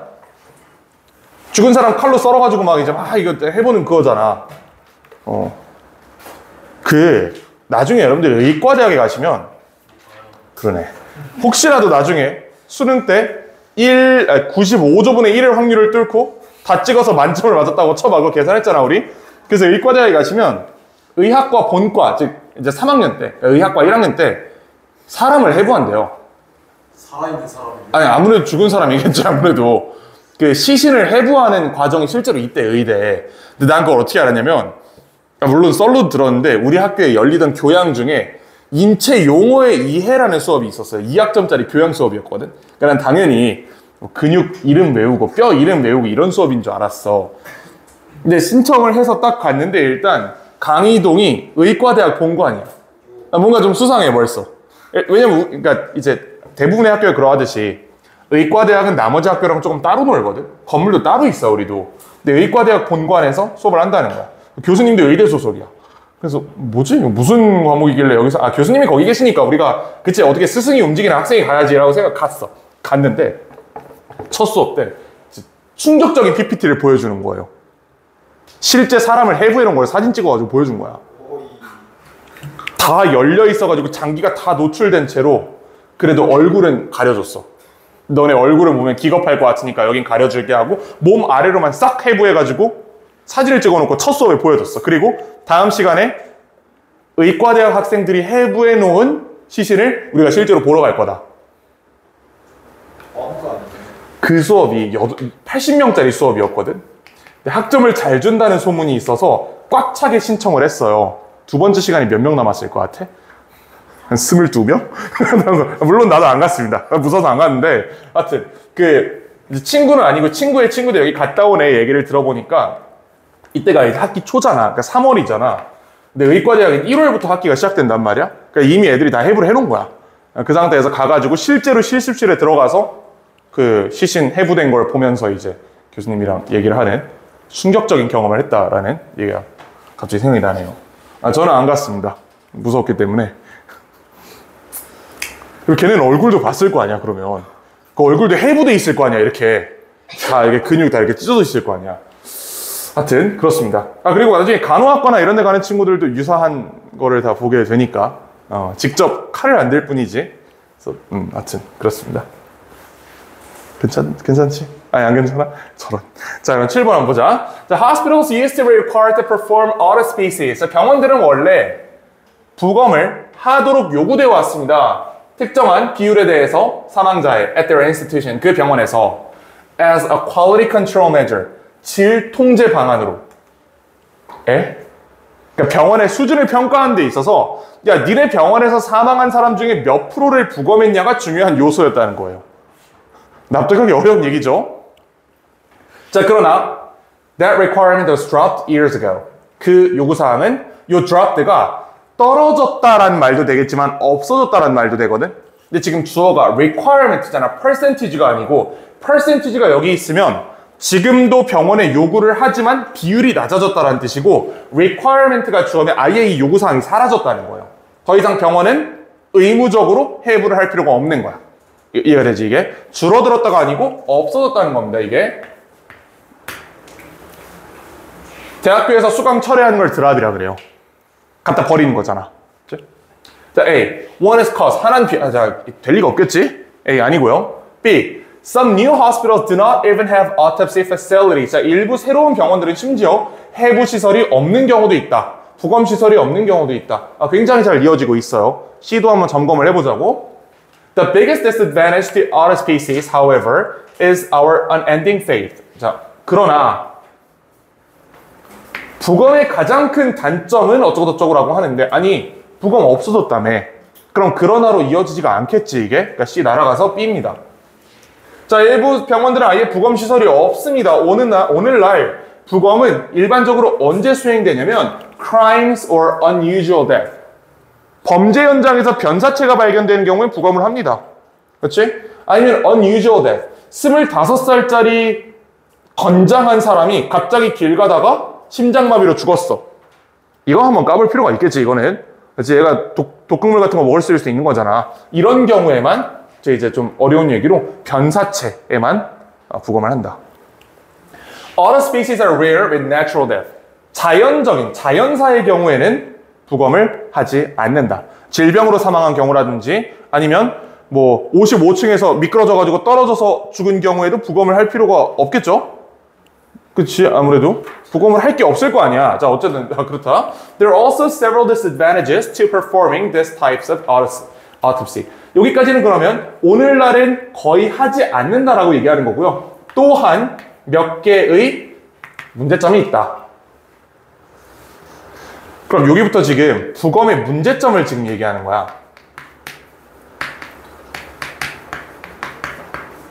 죽은 사람 칼로 썰어가지고 막 이제 이거 해보는 그거잖아. 나중에 여러분들 의과대학에 가시면, 그러네. 혹시라도 나중에 수능 때 95조분의 1의 확률을 뚫고 다 찍어서 만점을 맞았다고 쳐봐. 그거 계산했잖아, 우리. 그래서 의과대학에 가시면 의학과 본과, 즉 이제 3학년 때, 의학과 1학년 때 사람을 해부한대요. 살아있는 사람이. 아니, 아무래도 죽은 사람이겠지, 아무래도. 그 시신을 해부하는 과정이 실제로 있대, 의대에. 근데 난 그걸 어떻게 알았냐면, 물론 썰로 들었는데 우리 학교에 열리던 교양 중에 인체 용어의 이해라는 수업이 있었어요. 2학점짜리 교양 수업이었거든. 그러니까 난 당연히 근육 이름 외우고 뼈 이름 외우고 이런 수업인 줄 알았어. 근데 신청을 해서 딱 갔는데 일단 강의동이 의과대학 본관이야. 뭔가 좀 수상해 벌써. 왜냐면 그러니까 이제 대부분의 학교에 그러하듯이 의과대학은 나머지 학교랑 조금 따로 놀거든. 건물도 따로 있어 우리도. 근데 의과대학 본관에서 수업을 한다는 거야. 교수님도 의대 소속이야. 그래서 뭐지? 무슨 과목이길래 여기서 교수님이 거기 계시니까 우리가 그치 어떻게 스승이 움직이는 학생이 가야지라고 갔는데 첫 수업 때 충격적인 PPT를 보여주는 거예요. 실제 사람을 해부해놓은 걸 사진 찍어가지고 보여준 거야. 다 열려 있어가지고 장기가 다 노출된 채로 그래도 얼굴은 가려줬어. 너네 얼굴을 보면 기겁할 것 같으니까 여긴 가려줄게 하고 몸 아래로만 싹 해부해가지고 사진을 찍어놓고 첫 수업에 보여줬어. 그리고 다음 시간에 의과대학 학생들이 해부해놓은 시신을 우리가 실제로 보러 갈 거다. 그 수업이 80명짜리 수업이었거든. 근데 학점을 잘 준다는 소문이 있어서 꽉 차게 신청을 했어요. 두 번째 시간이 몇 명 남았을 것 같아? 한 22명? 물론 나도 안 갔습니다. 무서워서 안 갔는데 하여튼 친구는 아니고 친구의 친구도 여기 갔다 온 애 얘기를 들어보니까 이때가 이제 학기 초잖아. 그러니까 3월이잖아. 근데 의과대학은 1월부터 학기가 시작된단 말이야. 그러니까 이미 애들이 다 해부를 해놓은 거야. 그 상태에서 가가지고 실제로 실습실에 들어가서 그 시신 해부된 걸 보면서 이제 교수님이랑 얘기를 하는 충격적인 경험을 했다라는 얘기가 갑자기 생각이 나네요. 저는 안 갔습니다. 무서웠기 때문에. 그리고 걔네는 얼굴도 봤을 거 아니야, 그러면. 그 얼굴도 해부돼 있을 거 아니야, 이렇게. 다 이렇게 근육 다 이렇게 찢어져 있을 거 아니야. 하여튼, 그렇습니다. 그리고 나중에 간호학과나 이런 데 가는 친구들도 유사한 거를 다 보게 되니까, 직접 칼을 안 들 뿐이지. 그래서, 하여튼, 그렇습니다. 괜찮지? 아니, 안 괜찮아? 저런. 자, 그럼 7번 한번 보자. 자, hospitals used to be required to perform autopsies. 자, 병원들은 원래 부검을 하도록 요구되어 왔습니다. 특정한 비율에 대해서 사망자의 at their institution, 그 병원에서 as a quality control measure, 질 통제 방안으로. 그러니까 병원의 수준을 평가하는 데 있어서 야, 니네 병원에서 사망한 사람 중에 몇 프로를 부검했냐가 중요한 요소였다는 거예요. 납득하기 어려운 얘기죠. 자, 그러나 that requirement was dropped years ago. 그 요구사항은 요 dropped가 떨어졌다라는 말도 되겠지만 없어졌다라는 말도 되거든. 근데 지금 주어가 requirement잖아. percentage가 아니고 percentage가 여기 있으면 지금도 병원에 요구를 하지만 비율이 낮아졌다라는 뜻이고 requirement가 주어면 아예 이 요구사항이 사라졌다는 거예요. 더 이상 병원은 의무적으로 해부를 할 필요가 없는 거야. 이해가 되지 이게? 줄어들었다가 아니고 없어졌다는 겁니다 이게. 대학교에서 수강 철회하는 걸 드랍이라 그래요. 갖다 버리는 거잖아. 자, A. One is cause. 하나는 될 리가 없겠지? A 아니고요. B. Some new hospitals do not even have autopsy facilities. 자, 일부 새로운 병원들은 심지어 해부 시설이 없는 경우도 있다. 부검 시설이 없는 경우도 있다. 굉장히 잘 이어지고 있어요. C도 한번 점검을 해보자고. The biggest disadvantage to autopsies, however, is our unending faith. 자, 그러나 부검의 가장 큰 단점은 어쩌고저쩌고라고 하는데 아니 부검 없어졌다며. 그럼 그러나로 이어지지가 않겠지 이게. 그러니까 C 날아가서 B입니다. 자, 일부 병원들은 아예 부검 시설이 없습니다. 오늘날 부검은 일반적으로 언제 수행되냐면 crimes or unusual death. 범죄 현장에서 변사체가 발견되는 경우에 부검을 합니다. 그렇지? 아니면 unusual death. 25살짜리 건장한 사람이 갑자기 길 가다가 심장마비로 죽었어. 이거 한번 까볼 필요가 있겠지, 이거는. 그치? 얘가 독극물 같은 거 먹을 수 있는 거잖아. 이런 경우에만, 이제 좀 어려운 얘기로 변사체에만 부검을 한다. Other species are rare with natural death. 자연사의 경우에는 부검을 하지 않는다. 질병으로 사망한 경우라든지 아니면 뭐 55층에서 미끄러져가지고 떨어져서 죽은 경우에도 부검을 할 필요가 없겠죠? 그치? 아무래도 부검을 할 게 없을 거 아니야. 자, 어쨌든 그렇다. There are also several disadvantages to performing this types of autopsy. 여기까지는 그러면 오늘날은 거의 하지 않는다라고 얘기하는 거고요. 또한 몇 개의 문제점이 있다. 그럼 여기부터 지금 부검의 문제점을 지금 얘기하는 거야.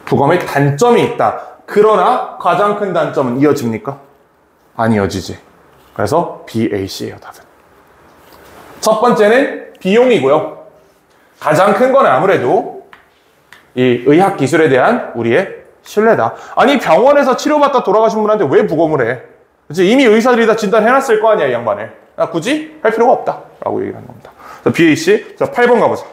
부검의 단점이 있다. 그러나 가장 큰 단점은 이어집니까? 안 이어지지. 그래서 BAC예요, 답은. 첫 번째는 비용이고요. 가장 큰 건 아무래도 이 의학 기술에 대한 우리의 신뢰다. 아니 병원에서 치료받다 돌아가신 분한테 왜 부검을 해? 그치? 이미 의사들이 다 진단해놨을 거 아니야, 이 양반을. 굳이 할 필요가 없다 라고 얘기를 하는 겁니다. 자, BAC. 자, 8번 가보자.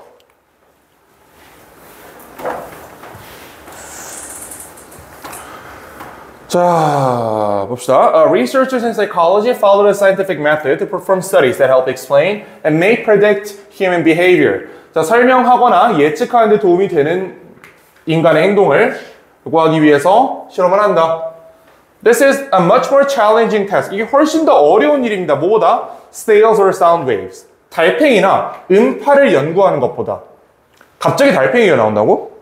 자, 봅시다. Researchers in psychology followed a scientific method to perform studies that help explain and may predict human behavior. 자, 설명하거나 예측하는 데 도움이 되는 인간의 행동을 요구하기 위해서 실험을 한다. This is a much more challenging task. 이게 훨씬 더 어려운 일입니다. 뭐보다? Scales or sound waves. 달팽이나 음파를 연구하는 것보다. 갑자기 달팽이가 나온다고?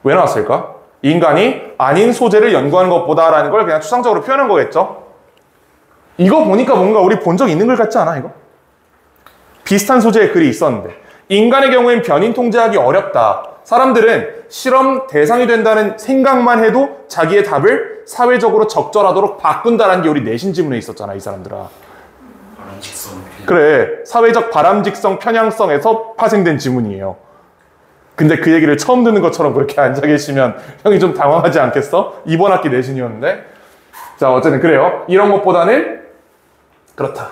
왜 나왔을까? 인간이 아닌 소재를 연구하는 것보다라는 걸 그냥 추상적으로 표현한 거겠죠? 이거 보니까 뭔가 우리 본 적 있는 글 같지 않아, 이거? 비슷한 소재의 글이 있었는데. 인간의 경우엔 변인 통제하기 어렵다. 사람들은 실험 대상이 된다는 생각만 해도 자기의 답을 사회적으로 적절하도록 바꾼다라는 게 우리 내신 지문에 있었잖아, 이 사람들아. 바람직성. 그래, 사회적 바람직성 편향성에서 파생된 지문이에요. 근데 그 얘기를 처음 듣는 것처럼 그렇게 앉아 계시면 형이 좀 당황하지 않겠어? 이번 학기 내신이었는데. 자, 어쨌든 그래요. 이런 것보다는 그렇다.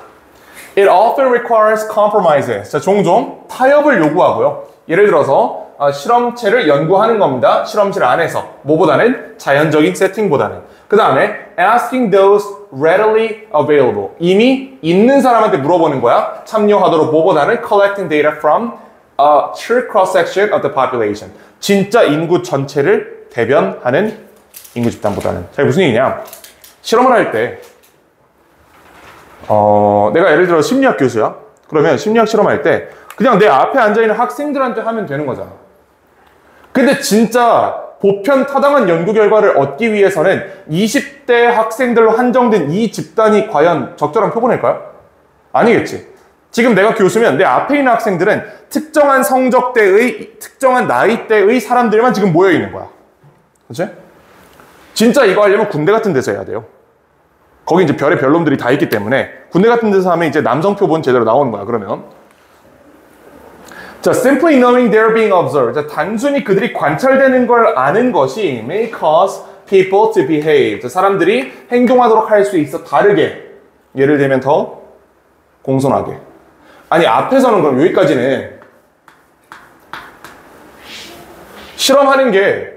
It often requires compromises. 자, 종종 타협을 요구하고요. 예를 들어서 실험체를 연구하는 겁니다. 실험실 안에서. 뭐보다는? 자연적인 세팅보다는. 그 다음에 asking those readily available. 이미 있는 사람한테 물어보는 거야. 참여하도록. 뭐보다는 collecting data from a true cross-section of the population. 진짜 인구 전체를 대변하는 인구 집단보다는. 자, 무슨 얘기냐? 실험을 할 때 내가 예를 들어 심리학 교수야. 그러면 심리학 실험할 때 그냥 내 앞에 앉아있는 학생들한테 하면 되는 거잖아. 근데 진짜 보편 타당한 연구 결과를 얻기 위해서는 20대 학생들로 한정된 이 집단이 과연 적절한 표본일까요? 아니겠지. 지금 내가 교수면 내 앞에 있는 학생들은 특정한 성적대의, 특정한 나이대의 사람들만 지금 모여있는 거야. 그치? 진짜 이거 하려면 군대 같은 데서 해야 돼요. 거기 이제 별의 별놈들이 다 있기 때문에 군대 같은 데서 하면 이제 남성 표본 제대로 나오는 거야, 그러면. 자, simply knowing they're being observed. 자, 단순히 그들이 관찰되는 걸 아는 것이 may cause people to behave. 자, 사람들이 행동하도록 할 수 있어 다르게. 예를 들면 더 공손하게. 아니, 앞에서는 그럼 여기까지는 실험하는 게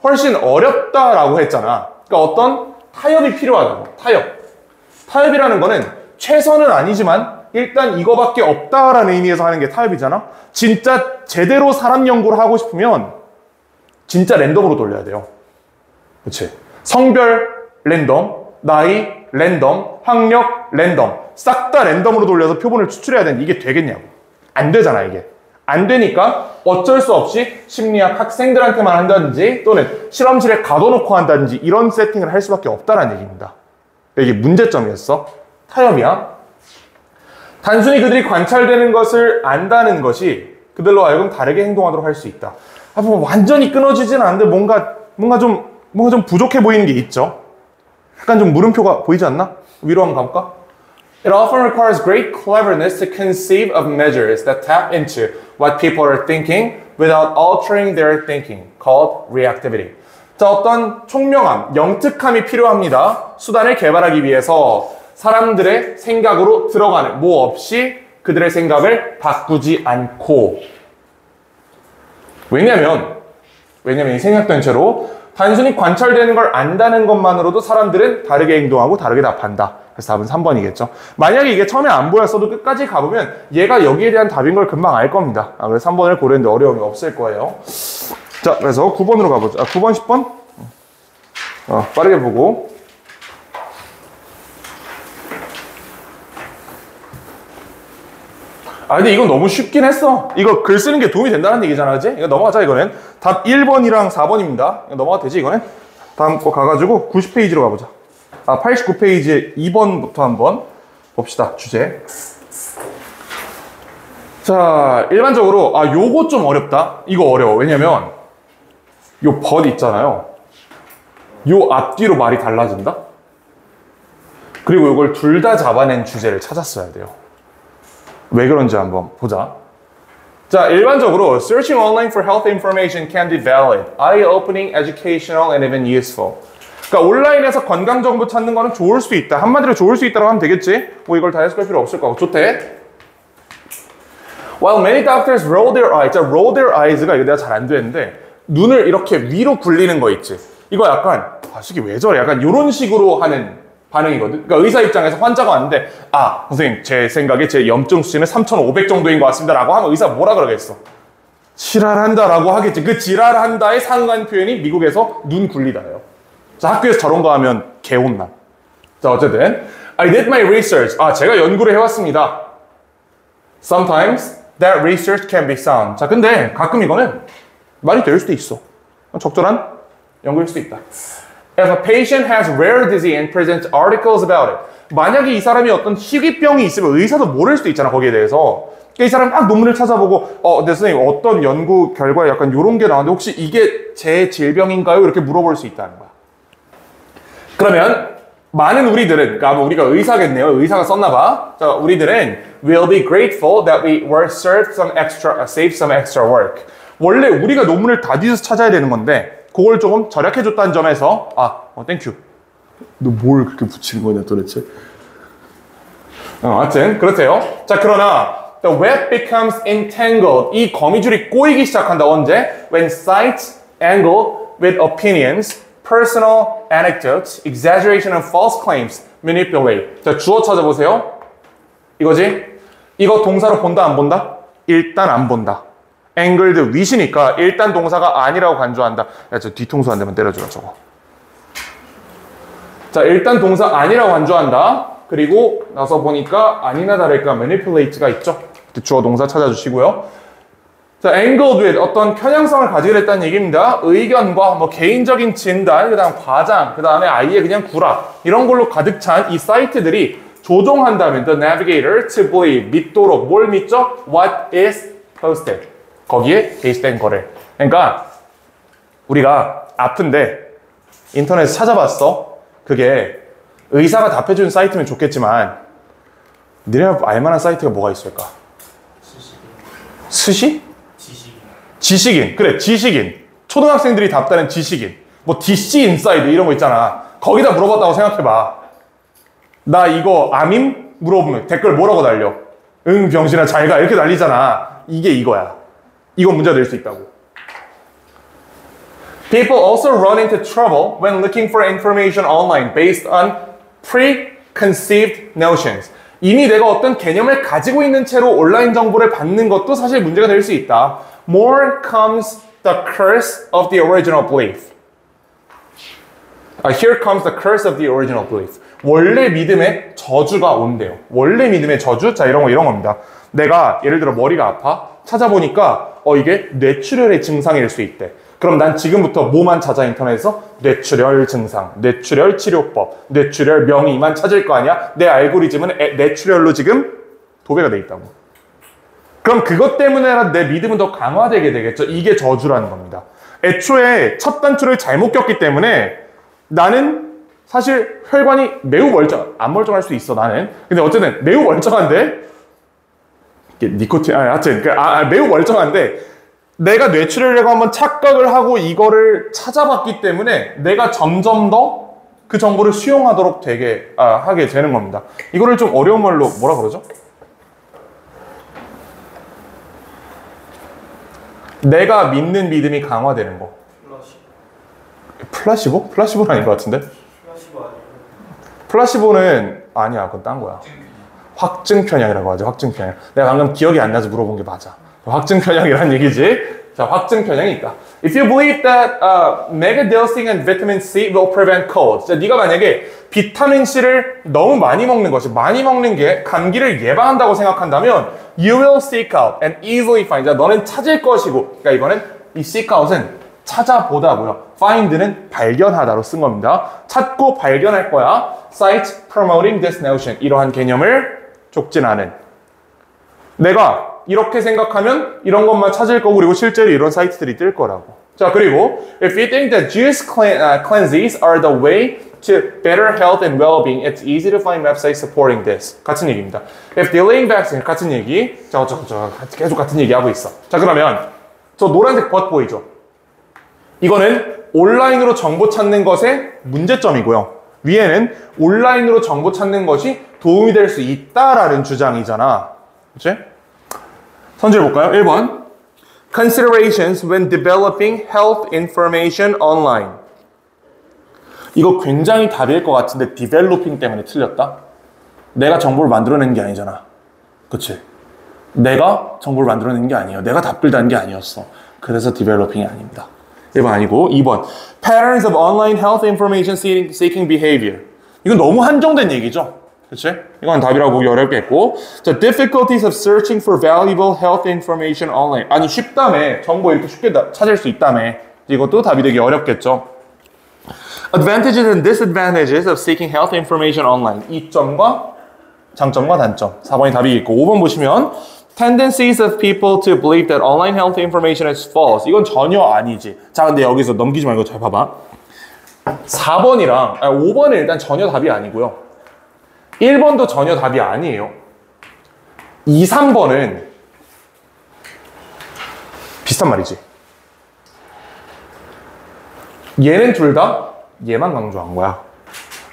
훨씬 어렵다라고 했잖아. 그러니까 어떤 타협이 필요하다고. 타협이라는 거는 최선은 아니지만 일단 이거밖에 없다라는 의미에서 하는 게 타협이잖아. 진짜 제대로 사람 연구를 하고 싶으면 진짜 랜덤으로 돌려야 돼요. 그렇지? 성별 랜덤, 나이 랜덤, 학력 랜덤, 싹 다 랜덤으로 돌려서 표본을 추출해야 되는데 이게 되겠냐고. 안 되잖아, 이게. 안 되니까 어쩔 수 없이 심리학 학생들한테만 한다든지 또는 실험실에 가둬놓고 한다든지 이런 세팅을 할 수밖에 없다는 얘기입니다. 이게 문제점이었어. 타협이야. 단순히 그들이 관찰되는 것을 안다는 것이 그들로 하여금 다르게 행동하도록 할 수 있다. 뭐 완전히 끊어지진 않는데 뭔가 좀 부족해 보이는 게 있죠. 약간 좀 물음표가 보이지 않나? 위로 한번 가볼까? It often requires great cleverness to conceive of measures that tap into what people are thinking without altering their thinking, called reactivity. 자, 어떤 총명함, 영특함이 필요합니다. 수단을 개발하기 위해서 사람들의 생각으로 들어가는, 뭐 없이 그들의 생각을 바꾸지 않고. 왜냐면 이 생략된 채로 단순히 관찰되는 걸 안다는 것만으로도 사람들은 다르게 행동하고 다르게 답한다. 그래서 답은 3번이겠죠. 만약에 이게 처음에 안 보였어도 끝까지 가보면 얘가 여기에 대한 답인 걸 금방 알 겁니다. 그래서 3번을 고르는데 어려움이 없을 거예요. 자, 그래서 9번으로 가보죠. 9번, 10번? 빠르게 보고. 근데 이건 너무 쉽긴 했어. 이거 글 쓰는 게 도움이 된다는 얘기잖아, 그치? 이거 넘어가자, 이거는. 답 1번이랑 4번입니다. 넘어가도 되지, 이거는? 다음 거 가가지고 90페이지로 가보자. 89페이지에 2번부터 한번 봅시다, 주제. 자, 일반적으로, 요거 좀 어렵다. 이거 어려워. 왜냐면, 요 but 있잖아요. 요 앞뒤로 말이 달라진다? 그리고 이걸 둘 다 잡아낸 주제를 찾았어야 돼요. 왜 그런지 한번 보자. 자, 일반적으로 searching online for health information can be valid, eye-opening, educational, and even useful. 그러니까 온라인에서 건강 정보 찾는 거는 좋을 수 있다. 한마디로 좋을 수 있다고 하면 되겠지? 뭐 이걸 다 해석할 필요 없을 거고. 좋대. While many doctors roll their eyes. 자, roll their eyes가 이거 내가 잘 안 되는데 눈을 이렇게 위로 굴리는 거 있지? 이거 약간 이게 왜 저래? 약간 이런 식으로 하는 반응이거든. 그러니까 의사 입장에서 환자가 왔는데 선생님 제 생각에 제 염증 수치는 3,500 정도인 것 같습니다 라고 하면 의사가 뭐라 그러겠어? 지랄한다 라고 하겠지. 그 지랄한다의 상관 표현이 미국에서 눈 굴리다예요. 자, 학교에서 저런 거 하면 개혼나. 자, 어쨌든 I did my research. 제가 연구를 해왔습니다. Sometimes that research can be sound. 자, 근데 가끔 이거는 말이 될 수도 있어. 적절한 연구일 수도 있다. If a patient has rare disease and presents articles about it. 만약에 이 사람이 어떤 희귀병이 있으면 의사도 모를 수도 있잖아, 거기에 대해서. 이 사람이 막 논문을 찾아보고 네, 선생님 어떤 연구 결과에 약간 이런 게 나왔는데 혹시 이게 제 질병인가요? 이렇게 물어볼 수 있다는 거야. 그러면 많은 우리들은, 그러니까 우리가 의사겠네요. 의사가 썼나 봐. 자, 우리들은 will be grateful that we were save some extra work. 원래 우리가 논문을 다 뒤져서 찾아야 되는 건데 그걸 조금 절약해줬다는 점에서 땡큐. 너 뭘 그렇게 붙이는 거냐 도대체? 하여튼 그렇대요. 자, 그러나 the web becomes entangled. 이 거미줄이 꼬이기 시작한다. 언제? When sites angle with opinions, personal anecdotes, exaggeration and false claims manipulate. 자, 주어 찾아보세요. 이거지? 이거 동사로 본다 안 본다? 일단 안 본다. angled with이니까 일단 동사가 아니라고 간주한다. 야, 저 뒤통수 안 되면 때려주라 저거. 자, 일단 동사 아니라고 간주한다. 그리고 나서 보니까 아니나 다를까 manipulate가 있죠. 주어 동사 찾아주시고요. 자, angled with 어떤 편향성을 가지게 됐다는 얘기입니다. 의견과 뭐 개인적인 진단, 그 다음 과장, 그 다음에 아이의 그냥 구락 이런 걸로 가득 찬 이 사이트들이 조종한다면 the navigator to believe 믿도록 뭘 믿죠? What is posted. 거기에 게시된 거를. 그러니까 우리가 아픈데 인터넷에 찾아봤어. 그게 의사가 답해준 사이트면 좋겠지만 니네가 알만한 사이트가 뭐가 있을까? 스시? 지식인. 그래, 지식인. 초등학생들이 답다는 지식인. 뭐 DC 인사이드 이런 거 있잖아. 거기다 물어봤다고 생각해봐. 나 이거 암임? 물어보면 댓글 뭐라고 달려? 응, 병신아 잘 가. 이렇게 날리잖아. 이게 이거야. 이건 문제가 될 수 있다고. People also run into trouble when looking for information online based on preconceived notions. 이미 내가 어떤 개념을 가지고 있는 채로 온라인 정보를 받는 것도 사실 문제가 될 수 있다. More comes the curse of the original belief. Here comes the curse of the original belief. 원래 믿음의 저주가 온대요. 원래 믿음의 저주? 자, 이런 겁니다. 내가 예를 들어 머리가 아파. 찾아보니까 이게 뇌출혈의 증상일 수 있대. 그럼 난 지금부터 뭐만 찾아 인터넷에서? 뇌출혈 증상, 뇌출혈 치료법, 뇌출혈 명의만 찾을 거 아니야? 내 알고리즘은 뇌출혈로 지금 도배가 돼 있다고. 그럼 그것 때문에 내 믿음은 더 강화되게 되겠죠. 이게 저주라는 겁니다. 애초에 첫 단추를 잘못 꼈기 때문에 나는 사실 혈관이 매우 안 멀쩡할 수 있어, 나는. 근데 어쨌든 매우 멀쩡한데 니코틴, 하여튼 매우 멀쩡한데 내가 뇌출혈이라고 한번 착각을 하고 이거를 찾아봤기 때문에 내가 점점 더 그 정보를 수용하도록 하게 되는 겁니다. 이거를 좀 어려운 말로 뭐라 그러죠? 내가 믿는 믿음이 강화되는 거. 플라시보? 플라시보는 아닌 것 같은데? 플라시보는 아니야, 그건 딴 거야. 확증 편향이라고 하죠. 확증 편향. 내가 방금 기억이 안 나서 물어본 게 맞아. 확증 편향이란 얘기지. 자, 확증 편향이 있다. If you believe that megadosing and vitamin C will prevent cold. 자, 네가 만약에 비타민 C를 너무 많이 먹는 게 감기를 예방한다고 생각한다면 you will seek out and easily find. 자, 너는 찾을 것이고. 그러니까 이거는 이 seek out은 찾아보다고요. find는 발견하다로 쓴 겁니다. 찾고 발견할 거야. Sites promoting this notion. 이러한 개념을 촉진하는. 내가 이렇게 생각하면 이런 것만 찾을 거고 그리고 실제로 이런 사이트들이 뜰 거라고. 자, 그리고 if you think that juice cleanses are the way to better health and well-being, it's easy to find websites supporting this. 같은 얘기입니다. If delaying vaccine, 같은 얘기. 계속 같은 얘기하고 있어. 자, 그러면 저 노란색 벗 보이죠? 이거는 온라인으로 정보 찾는 것의 문제점이고요. 위에는 온라인으로 정보 찾는 것이 도움이 될 수 있다라는 주장이잖아. 그치? 선지를 볼까요? 1번. Considerations when developing health information online. 이거 굉장히 답일 것 같은데 developing 때문에 틀렸다? 내가 정보를 만들어낸 게 아니잖아. 그치? 내가 정보를 만들어낸 게 아니에요. 내가 답글 단 게 아니었어. 그래서 developing이 아닙니다. 1번 아니고 2번. Patterns of online health information seeking behavior. 이건 너무 한정된 얘기죠. 그치? 이건 답이라고 보기 어렵겠고. 자, difficulties of searching for valuable health information online. 아니, 쉽다며. 정보 이렇게 쉽게 찾을 수 있다며. 이것도 답이 되기 어렵겠죠. Advantages and disadvantages of seeking health information online. 이점과 장점과 단점. 4번이 답이 있고 5번 보시면 Tendencies of people to believe that online health information is false. 이건 전혀 아니지. 자, 근데 여기서 넘기지 말고 잘 봐봐. 4번이랑 5번은 일단 전혀 답이 아니고요. 1번도 전혀 답이 아니에요. 2, 3번은 비슷한 말이지. 얘는 둘 다 얘만 강조한 거야.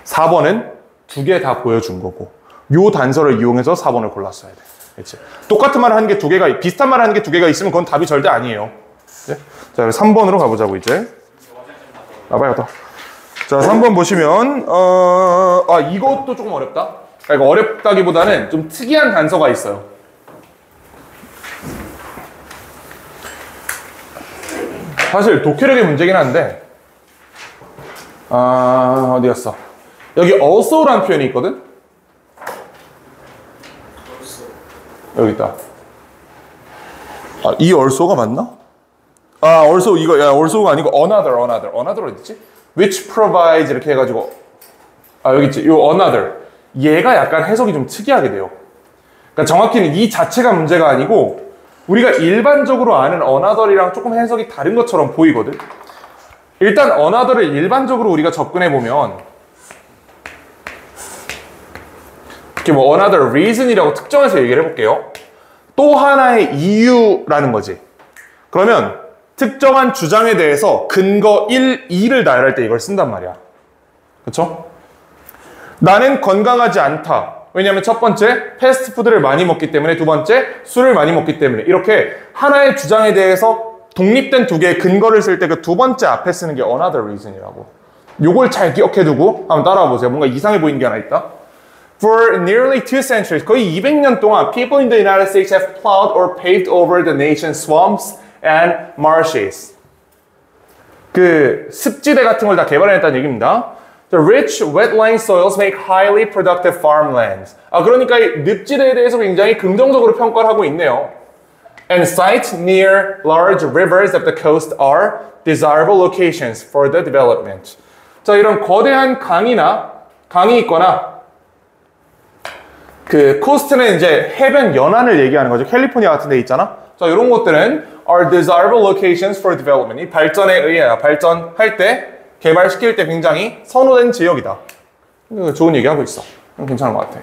4번은 두 개 다 보여준 거고 요 단서를 이용해서 4번을 골랐어야 돼. 그치? 똑같은 말을 하는 게 두 개가, 비슷한 말을 하는 게 두 개가 있으면 그건 답이 절대 아니에요. 네? 자, 3번으로 가보자고, 이제. 빨리 갔다. 자, 3번 보시면, 이것도 조금 어렵다. 그러니까 어렵다기보다는 좀 특이한 단서가 있어요. 사실 독해력의 문제긴 한데, 어디 갔어? 여기 also라는 표현이 있거든? 여기 있다. 이 also가 맞나? also 이거 also가 아니고 another 어디지? Which provides 이렇게 해가지고 여기 있지. 요 another 얘가 약간 해석이 좀 특이하게 돼요. 그러니까 정확히는 이 자체가 문제가 아니고 우리가 일반적으로 아는 another이랑 조금 해석이 다른 것처럼 보이거든. 일단 another를 일반적으로 우리가 접근해 보면 이렇게 뭐 another reason이라고 특정해서 얘기를 해볼게요. 또 하나의 이유라는 거지. 그러면 특정한 주장에 대해서 근거 1, 2를 나열할 때 이걸 쓴단 말이야. 그쵸? 나는 건강하지 않다. 왜냐하면 첫 번째, 패스트푸드를 많이 먹기 때문에, 두 번째, 술을 많이 먹기 때문에. 이렇게 하나의 주장에 대해서 독립된 두 개의 근거를 쓸 때 그 두 번째 앞에 쓰는 게 another reason이라고. 요걸 잘 기억해두고 한번 따라와 보세요. 뭔가 이상해 보이는 게 하나 있다. For nearly 2 centuries, 거의 200년 동안 people in the United States have plowed or paved over the nation's swamps and marshes. 그 습지대 같은 걸 다 개발해냈다는 얘기입니다. The rich wetline soils make highly productive farmlands. 그러니까 이 늪지대에 대해서 굉장히 긍정적으로 평가를 하고 있네요. And sites near large rivers of the coast are desirable locations for the development. 자, 이런 거대한 강이 있거나 그 코스트는 이제 해변 연안을 얘기하는 거죠. 캘리포니아 같은 데 있잖아. 자, 이런 것들은 are desirable locations for development. 이 발전에 의해 발전할 때 개발시킬 때 굉장히 선호된 지역이다. 좋은 얘기하고 있어. 괜찮은 것 같아.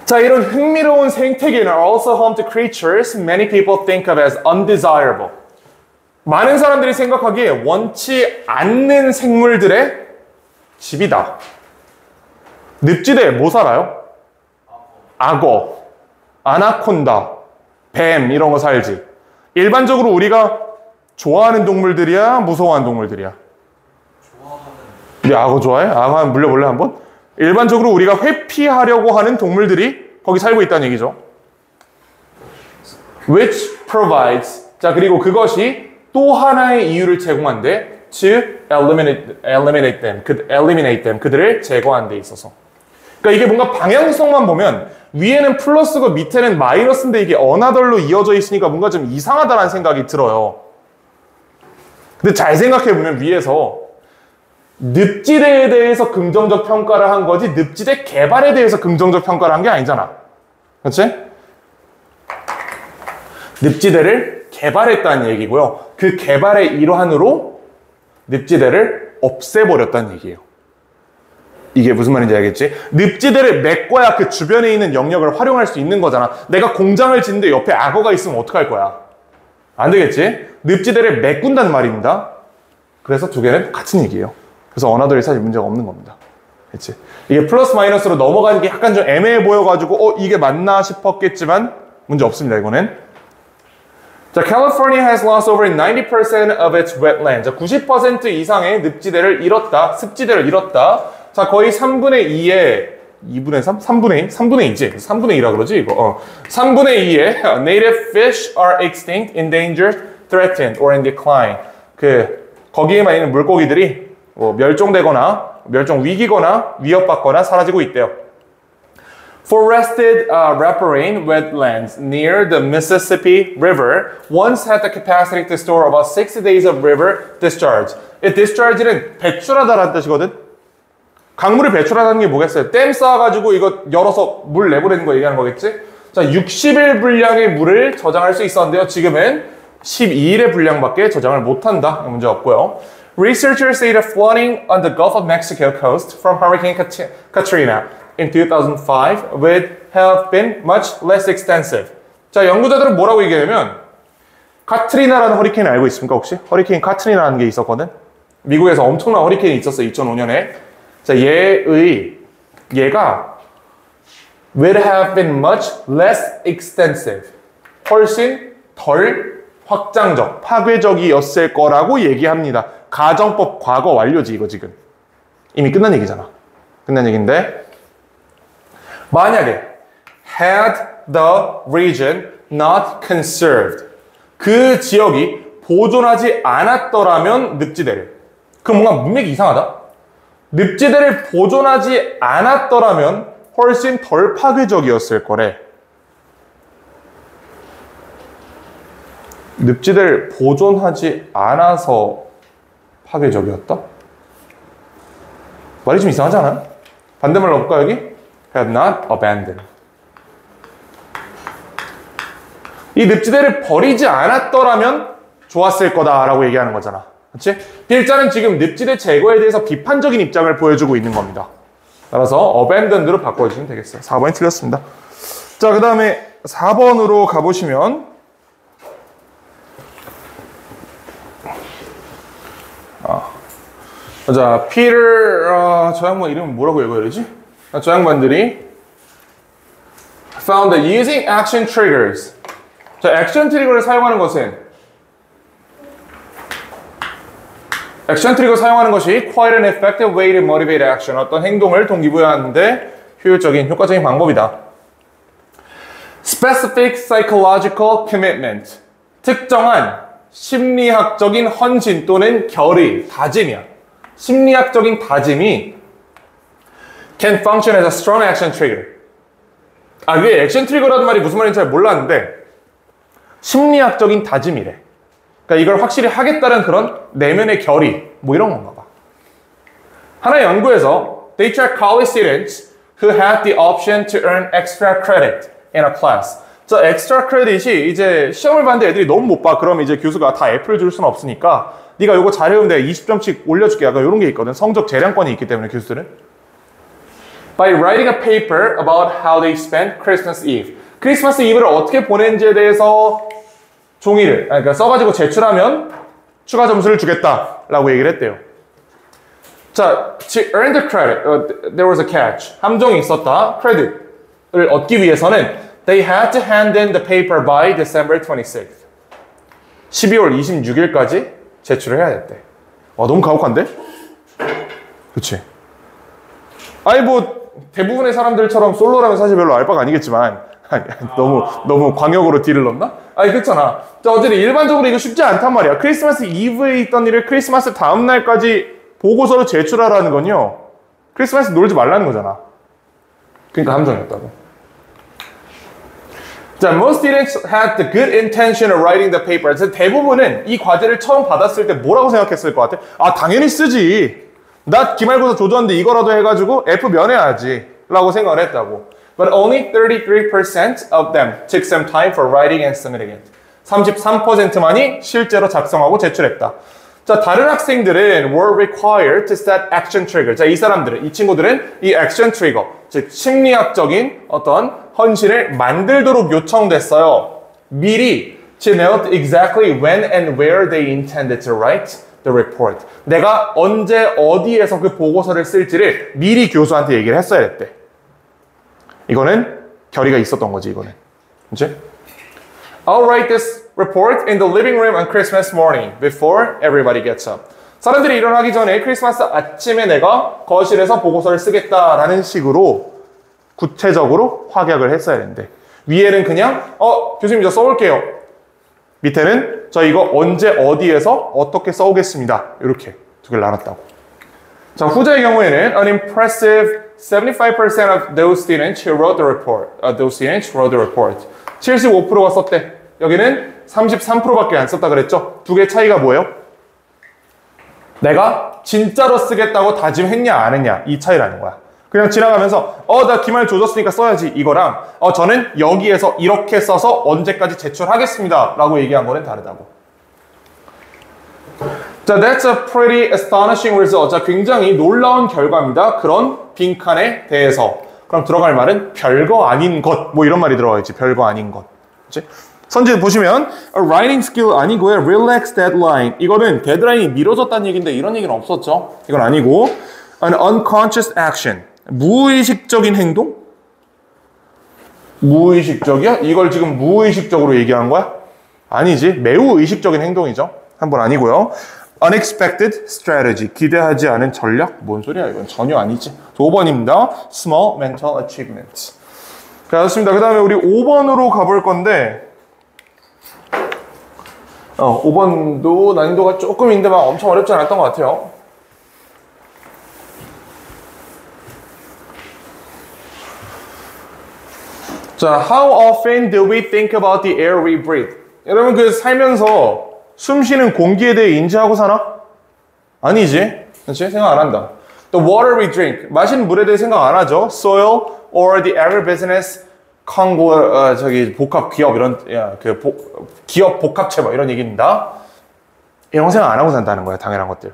자, 이런 흥미로운 생태계는 are also home to creatures many people think of as undesirable. 많은 사람들이 생각하기에 원치 않는 생물들의 집이다. 늪지대에 뭐 살아요? 악어, 아나콘다, 뱀 이런 거 살지. 일반적으로 우리가 좋아하는 동물들이야? 무서워하는 동물들이야? 우리 악어 좋아해? 악어 한번 물려볼래 한번? 일반적으로 우리가 회피하려고 하는 동물들이 거기 살고 있다는 얘기죠. Which provides. 자, 그리고 그것이 또 하나의 이유를 제공한대. To eliminate them. 그들을 제거하는 데 있어서. 그러니까 이게 뭔가 방향성만 보면 위에는 플러스고 밑에는 마이너스인데 이게 another로 이어져 있으니까 뭔가 좀 이상하다라는 생각이 들어요. 근데 잘 생각해보면 위에서 늪지대에 대해서 긍정적 평가를 한 거지 늪지대 개발에 대해서 긍정적 평가를 한 게 아니잖아. 그렇지? 늪지대를 개발했다는 얘기고요. 그 개발의 일환으로 늪지대를 없애버렸다는 얘기예요. 이게 무슨 말인지 알겠지? 늪지대를 메꿔야 그 주변에 있는 영역을 활용할 수 있는 거잖아. 내가 공장을 짓는데 옆에 악어가 있으면 어떡할 거야? 안 되겠지? 늪지대를 메꾼다는 말입니다. 그래서 두 개는 같은 얘기예요. 그래서 언어들이 사실 문제가 없는 겁니다. 그치? 이게 플러스 마이너스로 넘어가는 게 약간 좀 애매해 보여가지고 이게 맞나 싶었겠지만 문제 없습니다. 이거는. 자, California has lost over 90% of its wetlands. 90% 이상의 늪지대를 잃었다. 습지대를 잃었다. 자, 거의 3분의 2의 2분의 3? 3분의 2? 3분의 2지? 3분의 2라 그러지 이거. 3분의 2의 native fish are extinct, endangered, threatened, or in decline. 거기에만 있는 물고기들이 멸종되거나 멸종 위기거나 위협받거나 사라지고 있대요. Forested riparian wetlands near the Mississippi River once had the capacity to store about 60 days of river discharge. 이 discharge는 배출하다라는 뜻이거든. 강물을 배출하다는 게 뭐겠어요? 댐 쌓아가지고 이거 열어서 물 내보내는 거 얘기하는 거겠지? 자, 60일 분량의 물을 저장할 수 있었는데요. 지금은 12일의 분량밖에 저장을 못한다. 문제 없고요. Researchers say the flooding on the Gulf of Mexico coast from Hurricane Katrina in 2005 would have been much less extensive. 자, 연구자들은 뭐라고 얘기하냐면 카트리나라는 허리케인 알고 있습니까 혹시? 허리케인 카트리나라는 게 있었거든. 미국에서 엄청난 허리케인이 있었어요. 2005년에. 자, 얘가 would have been much less extensive. 훨씬 덜 확장적, 파괴적이었을 거라고 얘기합니다. 가정법 과거 완료지 이거 지금. 이미 끝난 얘기잖아. 끝난 얘기인데 만약에 had the region not conserved 그 지역이 보존하지 않았더라면 늪지대를 그럼 뭔가 문맥이 이상하다. 늪지대를 보존하지 않았더라면 훨씬 덜 파괴적이었을 거래. 늪지대를 보존하지 않아서 파괴적이었다? 말이 좀 이상하지 않아요? 반대말 넣어볼까 여기? had not abandoned. 이 늪지대를 버리지 않았더라면 좋았을 거다라고 얘기하는 거잖아. 그렇지? 필자는 지금 늪지대 제거에 대해서 비판적인 입장을 보여주고 있는 겁니다. 따라서 abandoned로 바꿔주시면 되겠어요. 4번이 틀렸습니다. 자, 그 다음에 4번으로 가보시면 자, 피터, 저 양반 이름은 뭐라고 읽어야 되지? 저 양반들이 found that using action triggers. 자, 액션 트리거를 사용하는 것은 액션 트리거 사용하는 것이 quite an effective way to motivate action. 어떤 행동을 동기부여하는데 효과적인 방법이다. Specific psychological commitment. 특정한 심리학적인 헌신 또는 결의, 다짐이야. 심리학적인 다짐이 can function as a strong action trigger. 그게 액션 트리거라는 말이 무슨 말인지 잘 몰랐는데 심리학적인 다짐이래. 그러니까 이걸 확실히 하겠다는 그런 내면의 결의, 뭐 이런 건가 봐. 하나의 연구에서 they track college students who had the option to earn extra credit in a class. 저 extra credit이 이제 시험을 봤는데 애들이 너무 못 봐. 그럼 이제 교수가 다 F를 줄 수는 없으니까 네가 이거 잘해오면 내가 20점씩 올려줄게. 약간 이런 게 있거든. 성적 재량권이 있기 때문에 교수들은. By writing a paper about how they spent Christmas Eve. 크리스마스 이브를 어떻게 보낸지에 대해서 종이를 그러니까 써가지고 제출하면 추가 점수를 주겠다라고 얘기를 했대요. 자, to earn the credit, there was a catch. 함정이 있었다. 크레딧을 얻기 위해서는 they had to hand in the paper by December 26th. 12월 26일까지 제출을 해야 됐대. 너무 가혹한데? 그치? 아니 뭐 대부분의 사람들처럼 솔로라면 사실 별로 알 바가 아니겠지만 너무 광역으로 딜을 넣나? 아니 그렇잖아. 어쨌든 일반적으로 이거 쉽지 않단 말이야. 크리스마스 이브에 있던 일을 크리스마스 다음 날까지 보고서로 제출하라는 건요. 크리스마스 놀지 말라는 거잖아. 그러니까 함정이었다고. 자, most students had the good intention of writing the paper. 대부분은 이 과제를 처음 받았을 때 뭐라고 생각했을 것 같아? 당연히 쓰지. 나 기말고사 조졌는데 이거라도 해가지고 F 면해야지 라고 생각을 했다고. But only 33% of them took some time for writing and submitting it. 33%만이 실제로 작성하고 제출했다. 자, 다른 학생들은 were required to set action trigger. 자, 이 사람들은, 이 친구들은 이 action trigger, 즉 심리학적인 어떤 헌신을 만들도록 요청됐어요. 미리 to note exactly when and where they intended to write the report. 내가 언제 어디에서 그 보고서를 쓸지를 미리 교수한테 얘기를 했어야 했대. 이거는 결의가 있었던 거지, 이거는. 그치? I'll write this report in the living room on Christmas morning before everybody gets up. 사람들이 일어나기 전에 크리스마스 아침에 내가 거실에서 보고서를 쓰겠다라는 식으로 구체적으로 확약을 했어야 되는데 위에는 그냥 교수님 저 써올게요. 밑에는 저 이거 언제 어디에서 어떻게 써오겠습니다. 이렇게 두 개를 나눴다고. 자, 후자의 경우에는 an impressive 75% of those students who wrote the report. 75%가 썼대. 여기는 33%밖에 안 썼다 그랬죠? 두 개 차이가 뭐예요? 내가 진짜로 쓰겠다고 다짐했냐 안 했냐 이 차이라는 거야. 그냥 지나가면서 나 기말 조졌으니까 써야지 이거랑 저는 여기에서 이렇게 써서 언제까지 제출하겠습니다 라고 얘기한 거는 다르다고. 자, that's a pretty astonishing result. 자, 굉장히 놀라운 결과입니다. 그런 빈칸에 대해서. 그럼 들어갈 말은 별거 아닌 것. 뭐 이런 말이 들어가야지. 별거 아닌 것. 그치? 선지 보시면 a writing skill 아니고요. relax deadline. 이거는 데드라인이 미뤄졌다는 얘기인데 이런 얘기는 없었죠. 이건 아니고 an unconscious action. 무의식적인 행동? 무의식적이야? 이걸 지금 무의식적으로 얘기한 거야? 아니지. 매우 의식적인 행동이죠. 한 번 아니고요. Unexpected strategy. 기대하지 않은 전략? 뭔 소리야 이건 전혀 아니지. 5번입니다. Small mental achievement. 자, 좋습니다. 그 다음에 우리 5번으로 가볼 건데 5번도 난이도가 조금 있는데 막 엄청 어렵지 않았던 것 같아요. 자, how often do we think about the air we breathe? 여러분 그 살면서 숨 쉬는 공기에 대해 인지하고 사나? 아니지. 그렇지? 생각 안 한다. The water we drink. 마시는 물에 대해 생각 안 하죠. Soil or the agribusiness 복합 기업 이런 기업 복합체 뭐 이런 얘기입니다. 이런 거 생각 안 하고 산다는 거야. 당연한 것들.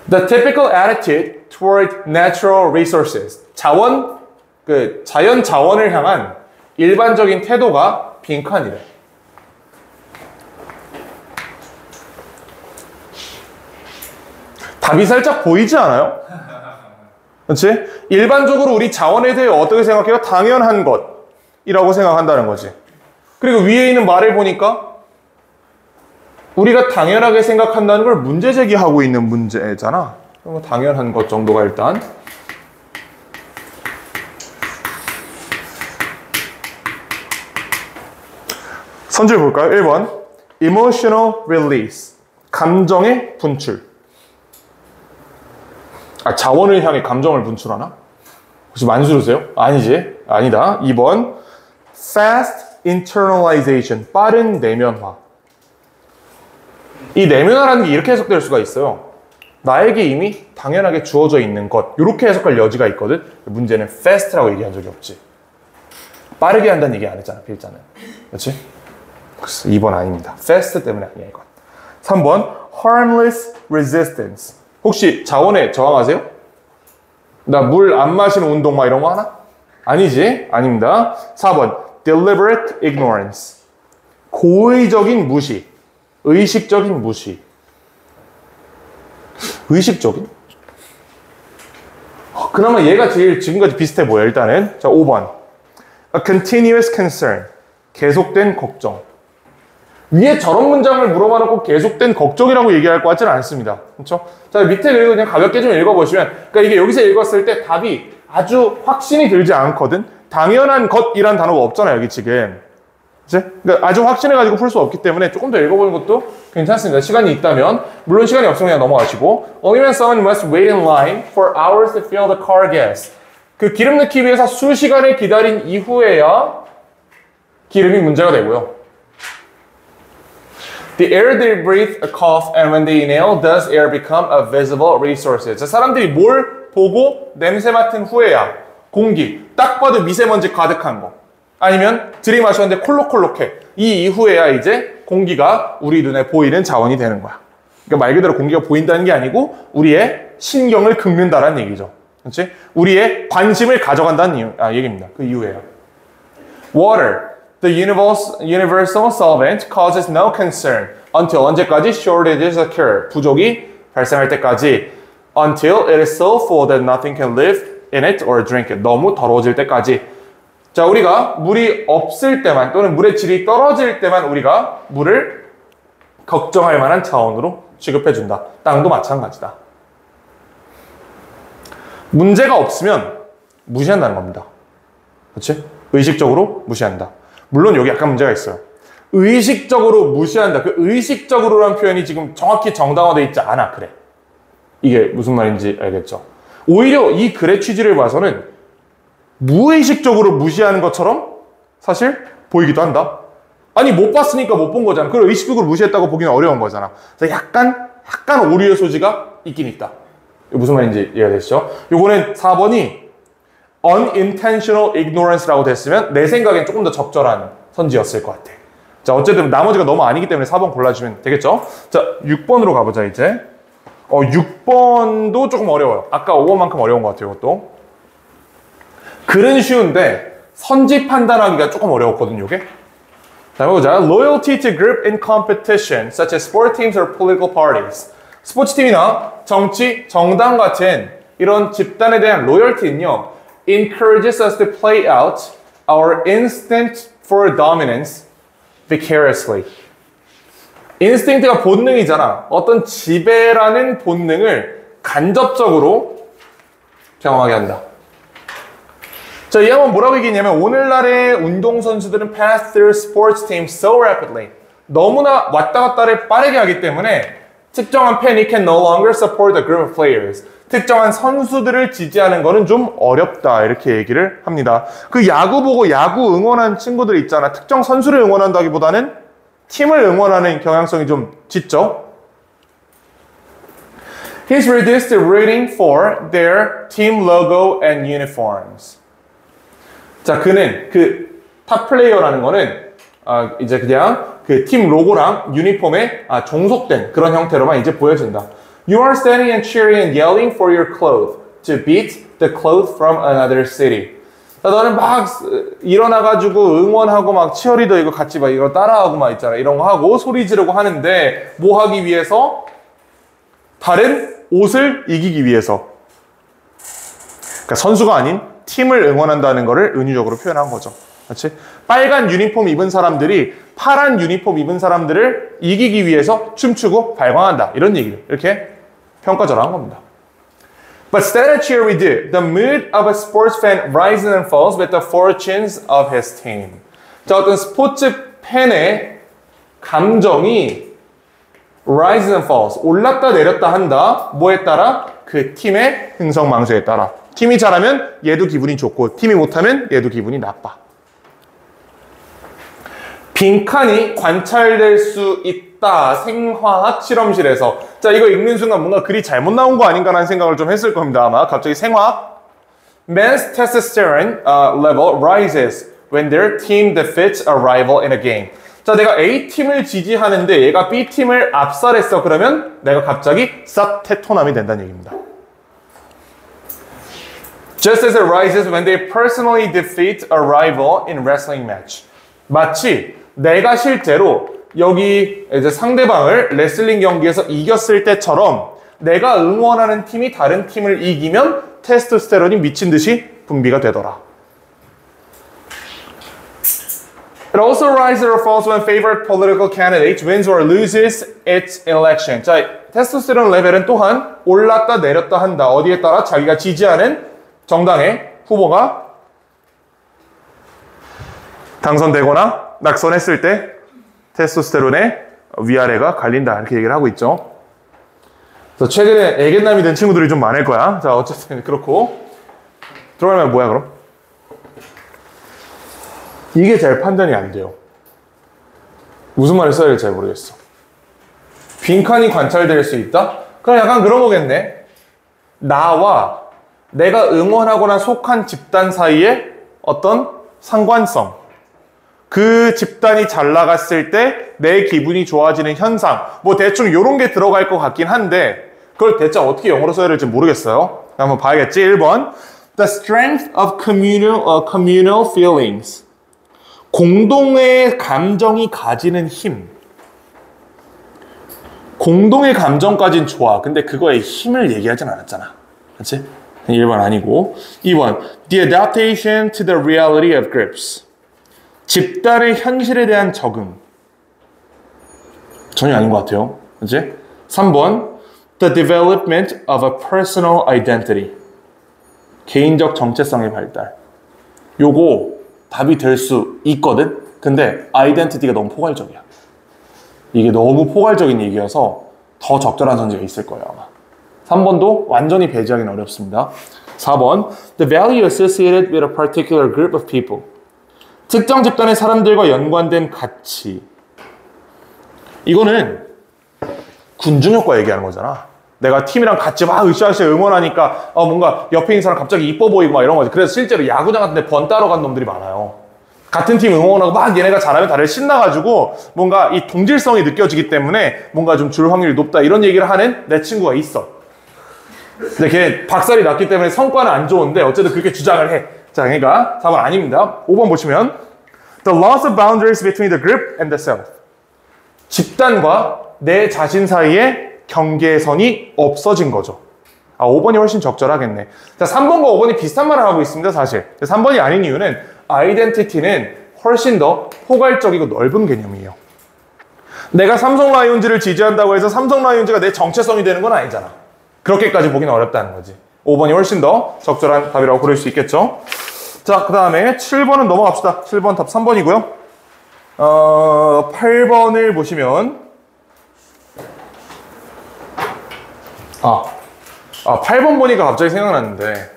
The typical attitude toward natural resources. 자연 자원을 향한 일반적인 태도가 빈칸이래. 답이 살짝 보이지 않아요? 그렇지? 일반적으로 우리 자원에 대해 어떻게 생각해요? 당연한 것이라고 생각한다는 거지. 그리고 위에 있는 말을 보니까 우리가 당연하게 생각한다는 걸 문제 제기하고 있는 문제잖아. 그럼 당연한 것 정도가 일단 선질 볼까요? 1번 Emotional release. 감정의 분출. 자원을 향해 감정을 분출하나? 혹시 만수르세요? 아니지. 아니다. 2번 Fast internalization. 빠른 내면화. 이 내면화라는 게 이렇게 해석될 수가 있어요. 나에게 이미 당연하게 주어져 있는 것. 이렇게 해석할 여지가 있거든. 문제는 fast라고 얘기한 적이 없지. 빠르게 한다는 얘기 안 했잖아. 필자는. 그렇지? 그래서 2번 아닙니다. fast 때문에 아니야 이건. 3번 harmless resistance. 혹시 자원에 저항하세요? 나 물 안 마시는 운동 막 이런 거 하나? 아니지. 아닙니다. 4번 deliberate ignorance. 고의적인 무시. 의식적인 무시. 의식적인? 그나마 얘가 제일 지금까지 비슷해 보여. 일단은 자 5번 a continuous concern. 계속된 걱정. 위에 저런 문장을 물어봐놓고 계속된 걱정이라고 얘기할 것 같지는 않습니다. 그렇죠? 자, 밑에 그리고 그냥 가볍게 좀 읽어보시면, 그러니까 이게 여기서 읽었을 때 답이 아주 확신이 들지 않거든. 당연한 것이란 단어가 없잖아요, 여기 지금. 그치? 그러니까 아주 확신해가지고 풀 수 없기 때문에 조금 더 읽어보는 것도 괜찮습니다. 시간이 있다면. 물론 시간이 없으면 그냥 넘어가시고. Only when someone must wait in line for hours to fill the car gas. 그 기름 넣기 위해서 수시간을 기다린 이후에야 기름이 문제가 되고요. The air they breathe, a cough, and when they inhale, does air become a visible resource? 자, 사람들이 뭘 보고 냄새 맡은 후에야 공기, 딱 봐도 미세먼지 가득한 거. 아니면 들이마셨는데 콜록콜록해. 이 이후에야 이제 공기가 우리 눈에 보이는 자원이 되는 거야. 그러니까 말 그대로 공기가 보인다는 게 아니고 우리의 신경을 긁는다라는 얘기죠. 그렇지? 우리의 관심을 가져간다는 얘기입니다. 그 이유예요. Water, the universal solvent, causes no concern until 언제까지 shortages occur. 부족이 발생할 때까지 until it is so full that nothing can live in it or drink it. 너무 더러워질 때까지. 자, 우리가 물이 없을 때만 또는 물의 질이 떨어질 때만 우리가 물을 걱정할 만한 자원으로 취급해준다. 땅도 마찬가지다. 문제가 없으면 무시한다는 겁니다. 그렇지? 의식적으로 무시한다. 물론 여기 약간 문제가 있어요. 의식적으로 무시한다. 그 의식적으로라는 표현이 지금 정확히 정당화되어 있지 않아. 그래. 이게 무슨 말인지 알겠죠? 오히려 이 글의 취지를 봐서는 무의식적으로 무시하는 것처럼 사실 보이기도 한다. 아니 못 봤으니까 못 본 거잖아. 그걸 의식적으로 무시했다고 보기는 어려운 거잖아. 그래서 약간 오류의 소지가 있긴 있다. 무슨 말인지 이해가 되시죠? 요거는 4번이 unintentional ignorance라고 됐으면 내 생각엔 조금 더 적절한 선지였을 것 같아. 자, 어쨌든 나머지가 너무 아니기 때문에 4번 골라주면 되겠죠? 자, 6번으로 가보자 이제. 6번도 조금 어려워요. 아까 5번만큼 어려운 것 같아요, 이것도. 글은 쉬운데 선지 판단하기가 조금 어려웠거든요, 이게. 자, 해보자. Loyalty to group in competition, such as sport teams or political parties. 스포츠팀이나 정치, 정당 같은 이런 집단에 대한 로열티는요, encourages us to play out our instinct for dominance vicariously. 인스팅트가 본능이잖아. 어떤 지배라는 본능을 간접적으로 경험하게 한다. 자, 이 항은 뭐라고 얘기했냐면 오늘날의 운동선수들은 pass through sports teams so rapidly. 너무나 왔다 갔다를 빠르게 하기 때문에 특정한 팬이 can no longer support a group of players. 특정한 선수들을 지지하는 거는 좀 어렵다. 이렇게 얘기를 합니다. 그 야구 보고 야구 응원하는 친구들 있잖아. 특정 선수를 응원한다기보다는 팀을 응원하는 경향성이 좀 짙죠. He's reduced to rooting for their team logo and uniforms. 자, 그는 그 탑 플레이어라는 거는 이제 그냥 그 팀 로고랑 유니폼에 종속된 그런 형태로만 이제 보여진다. You are standing and cheering and yelling for your clothes to beat the clothes from another city. 자, 너는 막 일어나가지고 응원하고 막 치어리더 이거 같이 막 이거 따라하고 막 있잖아. 이런 거 하고 소리 지르고 하는데 뭐 하기 위해서? 다른 옷을 이기기 위해서. 그러니까 선수가 아닌 팀을 응원한다는 거를 은유적으로 표현한 거죠. 그렇지? 빨간 유니폼 입은 사람들이 파란 유니폼 입은 사람들을 이기기 위해서 춤추고 발광한다. 이런 얘기를 이렇게 평가절하한 겁니다. But instead of cheer we do, the mood of a sports fan rises and falls with the fortunes of his team. 자, 어떤 스포츠 팬의 감정이 rises and falls, 올랐다 내렸다 한다. 뭐에 따라? 그 팀의 흥성망쇠에 따라. 팀이 잘하면 얘도 기분이 좋고 팀이 못하면 얘도 기분이 나빠. 빈칸이 관찰될 수 있다. 생화학 실험실에서. 자, 이거 읽는 순간 뭔가 글이 잘못 나온 거 아닌가라는 생각을 좀 했을 겁니다. 아마 갑자기 생화학. Men's testosterone level rises when their team defeats a rival in a game. 자, 내가 A팀을 지지하는데 얘가 B팀을 압살했어. 그러면 내가 갑자기 싹 테토남이 된다는 얘기입니다. Just as it rises when they personally defeat a rival in wrestling match. 마치 내가 실제로 여기 이제 상대방을 레슬링 경기에서 이겼을 때처럼 내가 응원하는 팀이 다른 팀을 이기면 테스토스테론이 미친 듯이 분비가 되더라. It also rises or falls when favorite political candidate wins or loses its election. 자, 테스토스테론 레벨은 또한 올랐다 내렸다 한다. 어디에 따라? 자기가 지지하는 정당의 후보가 당선되거나 낙선했을 때 테스토스테론의 위아래가 갈린다. 이렇게 얘기를 하고 있죠. 그래서 최근에 애견남이 된 친구들이 좀 많을 거야. 자, 어쨌든 그렇고. 들어가면 뭐야, 그럼? 이게 잘 판단이 안 돼요. 무슨 말을 써야 될지 잘 모르겠어. 빈칸이 관찰될 수 있다? 그럼 약간 그런 거겠네. 나와 내가 응원하거나 속한 집단 사이의 어떤 상관성. 그 집단이 잘 나갔을 때 내 기분이 좋아지는 현상. 뭐 대충 이런 게 들어갈 것 같긴 한데 그걸 대체 어떻게 영어로 써야 될지 모르겠어요. 한번 봐야겠지. 1번. The strength of communal feelings. 공동의 감정이 가지는 힘. 공동의 감정까진 좋아. 근데 그거의 힘을 얘기하진 않았잖아. 그렇지? 1번 아니고. 2번. The adaptation to the reality of groups. 집단의 현실에 대한 적응. 전혀 아닌 것 같아요. 그렇지? 3번. The development of a personal identity. 개인적 정체성의 발달. 요거 답이 될 수 있거든? 근데 아이덴티티가 너무 포괄적이야. 이게 너무 포괄적인 얘기여서 더 적절한 선지가 있을 거예요, 아마. 3번도 완전히 배제하기는 어렵습니다. 4번. The value associated with a particular group of people. 특정 집단의 사람들과 연관된 가치. 이거는 군중효과 얘기하는 거잖아. 내가 팀이랑 같이 막 으쌰으쌰 응원하니까 뭔가 옆에 있는 사람 갑자기 이뻐 보이고 막 이런 거지. 그래서 실제로 야구장 같은 데 번 따러 간 놈들이 많아요. 같은 팀 응원하고 막 얘네가 잘하면 다들 신나가지고 뭔가 이 동질성이 느껴지기 때문에 뭔가 좀 줄 확률이 높다 이런 얘기를 하는 내 친구가 있어. 근데 걔 박살이 났기 때문에 성과는 안 좋은데 어쨌든 그렇게 주장을 해. 자, 그러니까 4번 아닙니다. 5번 보시면 The loss of boundaries between the group and the self. 집단과 내 자신 사이에 경계선이 없어진 거죠. 5번이 훨씬 적절하겠네. 자, 3번과 5번이 비슷한 말을 하고 있습니다, 사실. 3번이 아닌 이유는 아이덴티티는 훨씬 더 포괄적이고 넓은 개념이에요. 내가 삼성 라이온즈를 지지한다고 해서 삼성 라이온즈가 내 정체성이 되는 건 아니잖아. 그렇게까지 보기는 어렵다는 거지. 5번이 훨씬 더 적절한 답이라고 고를 수 있겠죠. 자, 그 다음에 7번은 넘어갑시다. 7번 답 3번이고요. 8번을 보시면 8번 보니까 갑자기 생각났는데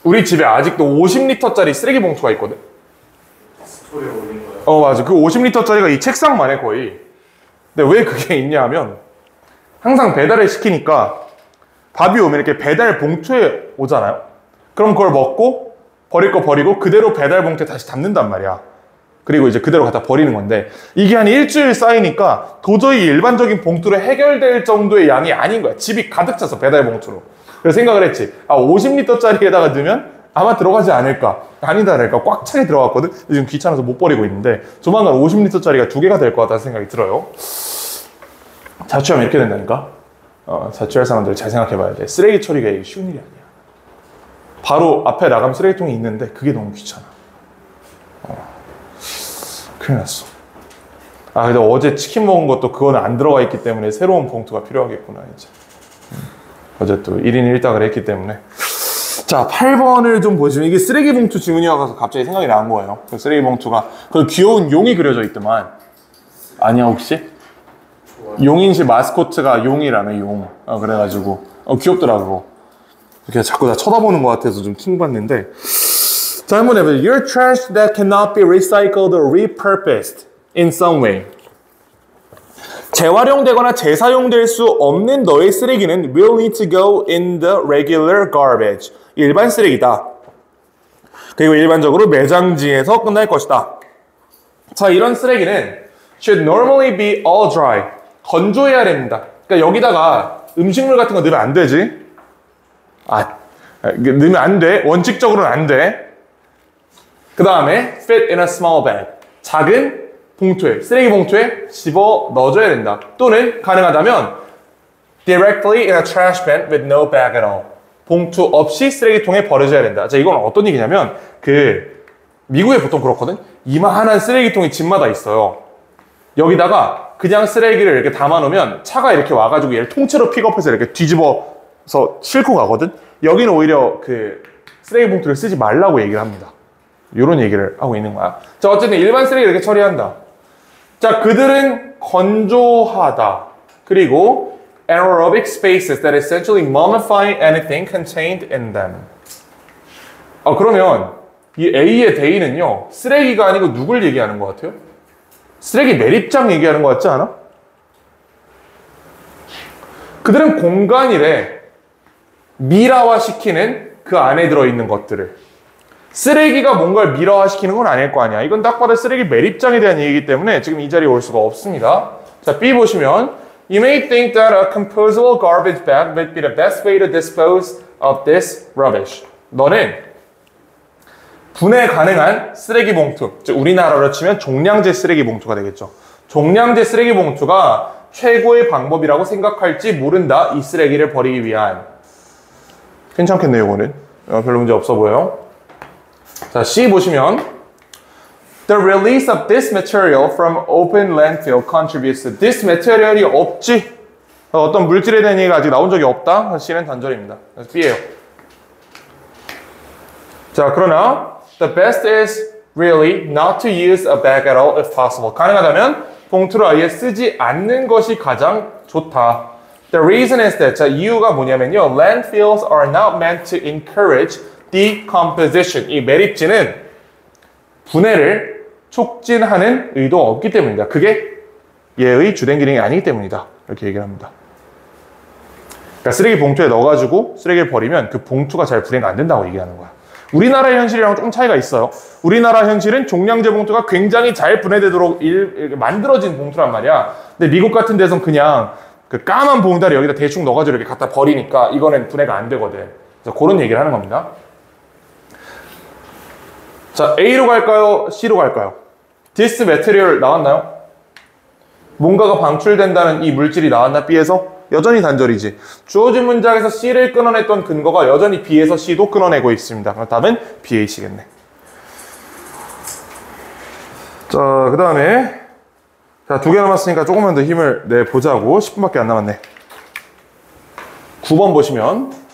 우리 집에 아직도 50리터짜리 쓰레기 봉투가 있거든. 스토리에 올린 거예요? 맞아. 그 50리터짜리가 이 책상만에 거의. 근데 왜 그게 있냐 하면 항상 배달을 시키니까 밥이 오면 이렇게 배달 봉투에 오잖아요. 그럼 그걸 먹고 버릴 거 버리고 그대로 배달 봉투에 다시 담는단 말이야. 그리고 이제 그대로 갖다 버리는 건데 이게 한 일주일 쌓이니까 도저히 일반적인 봉투로 해결될 정도의 양이 아닌 거야. 집이 가득 차서 배달 봉투로. 그래서 생각을 했지. 50리터짜리에다가 넣으면 아마 들어가지 않을까. 아니다 그러니까 꽉 차게 들어갔거든. 지금 귀찮아서 못 버리고 있는데 조만간 50리터짜리가 2개가 될 것 같다는 생각이 들어요. 자취하면 이렇게 된다니까. 자취할 사람들 잘 생각해 봐야 돼. 쓰레기 처리가 이게 쉬운 일이 아니야. 바로 앞에 나가면 쓰레기통이 있는데 그게 너무 귀찮아. 큰일 났어. 근데 어제 치킨 먹은 것도 그거는 안 들어가 있기 때문에 새로운 봉투가 필요하겠구나, 이제. 어제 또 1인 1닭을 했기 때문에. 자, 8번을 좀 보시면 이게 쓰레기 봉투 질문이어서 갑자기 생각이 난 거예요. 그 쓰레기 봉투가. 그 귀여운 용이 그려져 있더만. 아니야, 혹시? 용인시 마스코트가 용이라며, 용. 그래가지고. 귀엽더라고. 이렇게 자꾸 다 쳐다보는 것 같아서 좀 킹받는데. 자, 한번 해보세요. Your trash that cannot be recycled or repurposed in some way. 재활용되거나 재사용될 수 없는 너의 쓰레기는 will need to go in the regular garbage. 일반 쓰레기다. 그리고 일반적으로 매장지에서 끝날 것이다. 자, 이런 쓰레기는 should normally be all dry. 건조해야 됩니다. 그러니까 여기다가 음식물 같은 거 넣으면 안 되지. 넣으면 안 돼. 원칙적으로는 안 돼. 그 다음에 fit in a small bag. 작은 봉투에, 쓰레기 봉투에 집어 넣어줘야 된다. 또는 가능하다면 directly in a trash bin with no bag at all. 봉투 없이 쓰레기통에 버려져야 된다. 자, 이건 어떤 얘기냐면 미국에 보통 그렇거든. 이만한 쓰레기통이 집마다 있어요. 여기다가 그냥 쓰레기를 이렇게 담아놓으면 차가 이렇게 와가지고 얘를 통째로 픽업해서 이렇게 뒤집어서 싣고 가거든. 여기는 오히려 그 쓰레기 봉투를 쓰지 말라고 얘기를 합니다. 이런 얘기를 하고 있는 거야. 자, 어쨌든 일반 쓰레기를 이렇게 처리한다. 자, 그들은 건조하다. 그리고 anaerobic spaces that essentially mummify anything contained in them. 그러면 이 A의 대의는요, 쓰레기가 아니고 누굴 얘기하는 것 같아요? 쓰레기 매립장 얘기하는 것 같지 않아? 그들은 공간이래. 미라화시키는 그 안에 들어있는 것들을. 쓰레기가 뭔가를 미러화시키는 건 아닐 거 아니야. 이건 딱 봐도 쓰레기 매립장에 대한 얘기이기 때문에 지금 이 자리에 올 수가 없습니다. 자, B 보시면 You may think that a composable garbage bag would be the best way to dispose of this rubbish. 너는 분해 가능한 쓰레기 봉투, 즉 우리나라로 치면 종량제 쓰레기 봉투가 되겠죠. 종량제 쓰레기 봉투가 최고의 방법이라고 생각할지 모른다. 이 쓰레기를 버리기 위한. 괜찮겠네요, 이거는. 별로 문제 없어 보여요. 자, C 보시면 The release of this material from open landfill contributes to this material이 없지. 어떤 물질에 대한 얘기가 아직 나온 적이 없다. C는 단절입니다. 그래서 B예요. 자, 그러나 the best is really not to use a bag at all if possible. 가능하다면 봉투를 아예 쓰지 않는 것이 가장 좋다. The reason is that, 자, 이유가 뭐냐면요. Landfills are not meant to encourage decomposition. 이 매립지는 분해를 촉진하는 의도가 없기 때문이다. 그게 얘의 주된 기능이 아니기 때문이다. 이렇게 얘기를 합니다. 그러니까 쓰레기 봉투에 넣어가지고 쓰레기를 버리면 그 봉투가 잘 분해가 안 된다고 얘기하는 거야. 우리나라의 현실이랑 조금 차이가 있어요. 우리나라 현실은 종량제 봉투가 굉장히 잘 분해되도록 만들어진 봉투란 말이야. 근데 미국 같은 데선 그냥 그 까만 봉다리 여기다 대충 넣어가지고 이렇게 갖다 버리니까 이거는 분해가 안 되거든. 그래서 그런 얘기를 하는 겁니다. 자, A로 갈까요? C로 갈까요? This material 나왔나요? 뭔가가 방출된다는 이 물질이 나왔나? B에서? 여전히 단절이지. 주어진 문장에서 C를 끊어냈던 근거가 여전히 B에서 C도 끊어내고 있습니다. 그럼 답은 B, A, C겠네. 자, 그 다음에 자, 2개 남았으니까 조금만 더 힘을 내보자고. 10분밖에 안 남았네. 9번 보시면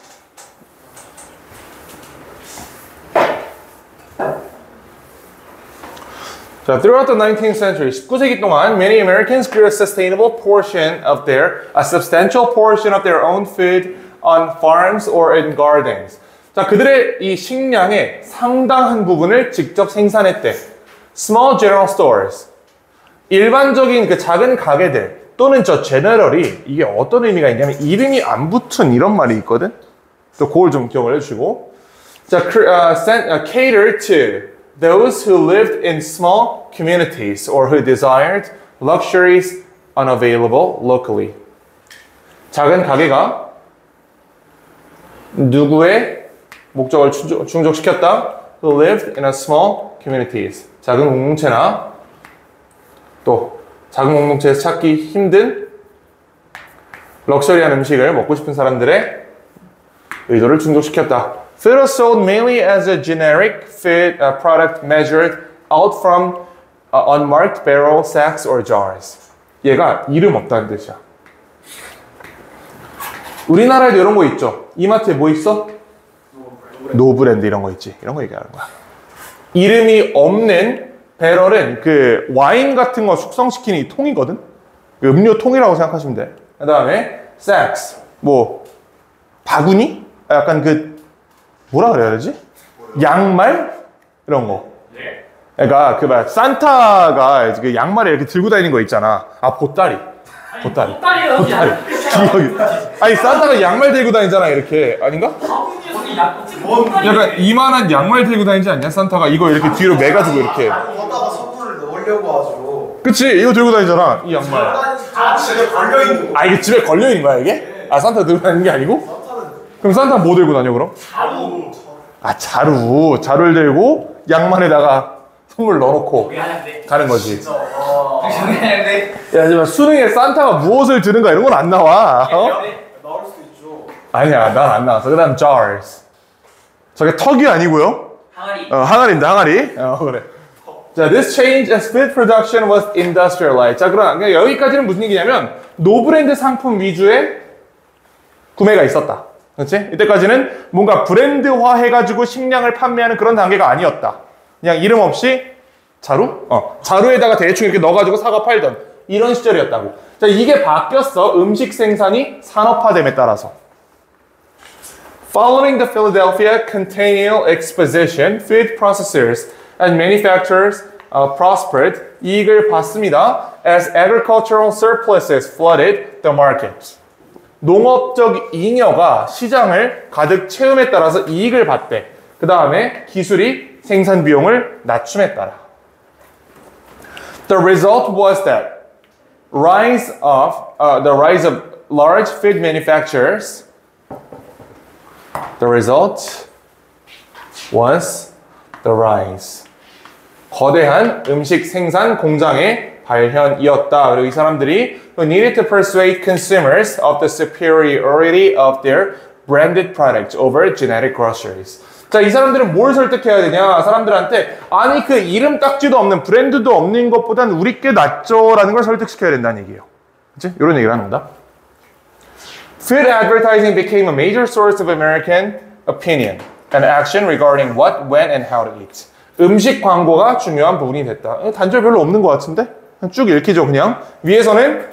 자, throughout the 19th century, 19세기 동안 many Americans grew a substantial portion of a substantial portion of their own food on farms or in gardens. 자, 그들의 이 식량의 상당한 부분을 직접 생산했대. Small general stores. 일반적인 그 작은 가게들 또는 저 general이 이게 어떤 의미가 있냐면 이름이 안 붙은 이런 말이 있거든. 또 그걸 좀 기억을 해주시고. 자, cater to those who lived in small communities or who desired luxuries unavailable locally. 작은 가게가 누구의 목적을 충족시켰다? Who lived in a small communities. 작은 공동체나 또 작은 공동체에서 찾기 힘든 럭셔리한 음식을 먹고 싶은 사람들의 의도를 충족시켰다. Food was sold mainly as a generic food product measured out from unmarked barrel, sacks, or jars. 얘가 이름 없다는 뜻이야. 우리나라에도 이런 거 있죠. 이마트에 뭐 있어? 노브랜드 이런 거 있지. 이런 거 얘기하는 거야. 이름이 없는 배럴은 그 와인 같은 거 숙성시키는 이 통이거든. 그 음료 통이라고 생각하시면 돼. 그 다음에 sacks, 뭐 바구니? 약간 그 뭐라 그래야 되지? 양말? 이런 거. 그러니까 그 산타가 그 양말에 이렇게 들고 다니는 거 있잖아. 아, 보따리. 아니, 산타가 양말 들고 다니잖아, 이렇게. 아닌가? 약간 이만한 양말 들고 다니지 않냐? 산타가 이거 이렇게 뒤로 매가지고 이렇게. 거기다가 선물을 넣으려고 하죠. 그치, 이거 들고 다니잖아, 이 양말. 집에 걸려있는 거. 아, 이게 집에 걸려있는 거야, 이게? 아, 산타 들고 다니는 게 아니고? 그럼 산타 뭐 들고 다녀, 그럼? 자루. 아, 자루. 자루를 들고 양말에다가 선물 넣어놓고 가는 거지. 야, 하지만 수능에 산타가 무엇을 드는가 이런 건 안 나와. 어? 나올 수도 있죠. 아니야, 난 안 나왔어. 그 다음 jars. 저게 턱이 아니고요. 항아리. 항아리입니다, 항아리. 그래. 자, this change as food production was industrialized. 자, 그러니까 여기까지는 무슨 얘기냐면 노브랜드 상품 위주의 구매가 있었다. 그렇지? 이때까지는 뭔가 브랜드화 해가지고 식량을 판매하는 그런 단계가 아니었다. 그냥 이름 없이 자루? 자루에다가 대충 이렇게 넣어가지고 사과 팔던 이런 시절이었다고. 자, 이게 바뀌었어. 음식 생산이 산업화됨에 따라서. Following the Philadelphia Centennial Exposition, food processors and manufacturers prospered. 이익을 봤습니다. As agricultural surpluses flooded the market. 농업적 잉여가 시장을 가득 채움에 따라서 이익을 봤대. 그 다음에 기술이 생산 비용을 낮춤에 따라. The result was that the rise of large food manufacturers. The result was the rise. 거대한 음식 생산 공장의 발현이었다. 그리고 이 사람들이 who needed to persuade consumers of the superiority of their branded products over generic groceries. 자, 이 사람들은 뭘 설득해야 되냐? 사람들한테 아니 그 이름 딱지도 없는 브랜드도 없는 것보단 우리 게 낫죠라는 걸 설득시켜야 된다는 얘기예요. 그치? 이런 얘기를 하는 거다. Food advertising became a major source of American opinion and action regarding what, when, and how to eat. 음식 광고가 중요한 부분이 됐다. 단절 별로 없는 것 같은데? 쭉 읽히죠, 그냥. 위에서는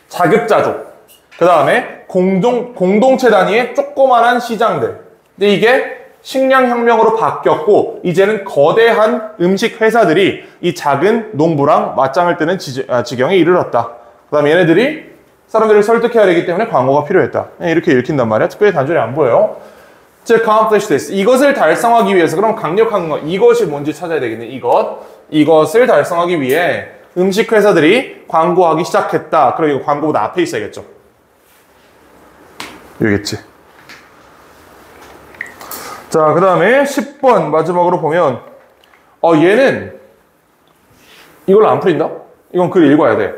자급자족. 그 다음에 공동체 단위의 조그만한 시장들. 근데 이게 식량혁명으로 바뀌었고, 이제는 거대한 음식 회사들이 이 작은 농부랑 맞짱을 뜨는 지경에 이르렀다. 그 다음에 얘네들이 사람들을 설득해야 되기 때문에 광고가 필요했다. 이렇게 읽힌단 말이야. 특별히 단절이 안 보여요. To accomplish this. 이것을 달성하기 위해서, 그럼 강력한 거, 이것이 뭔지 찾아야 되겠네. 이것을 달성하기 위해 음식 회사들이 광고하기 시작했다. 그럼 이거 광고보다 앞에 있어야겠죠. 여기겠지. 자, 그 다음에 10번 마지막으로 보면 얘는 이걸로 안 풀린다? 이건 글 읽어야 돼.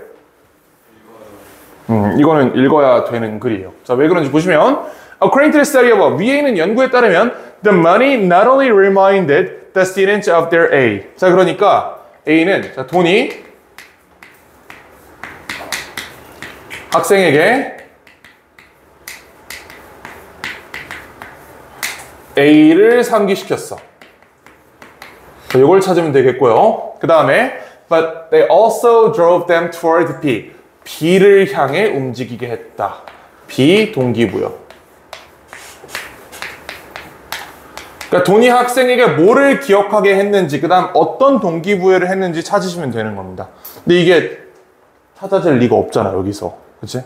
이거는 읽어야 되는 글이에요. 자, 왜 그런지 보시면 According to the study above, 위에 있는 연구에 따르면 the money not only reminded the students of their A. 자, 그러니까 A는 자, 돈이 학생에게 A를 상기시켰어. 이걸 찾으면 되겠고요. 그 다음에 But they also drove them toward B. B를 향해 움직이게 했다. B 동기부여. 그러니까 돈이 학생에게 뭐를 기억하게 했는지, 그 다음 어떤 동기부여를 했는지 찾으시면 되는 겁니다. 근데 이게 찾아질 리가 없잖아, 여기서. 그치?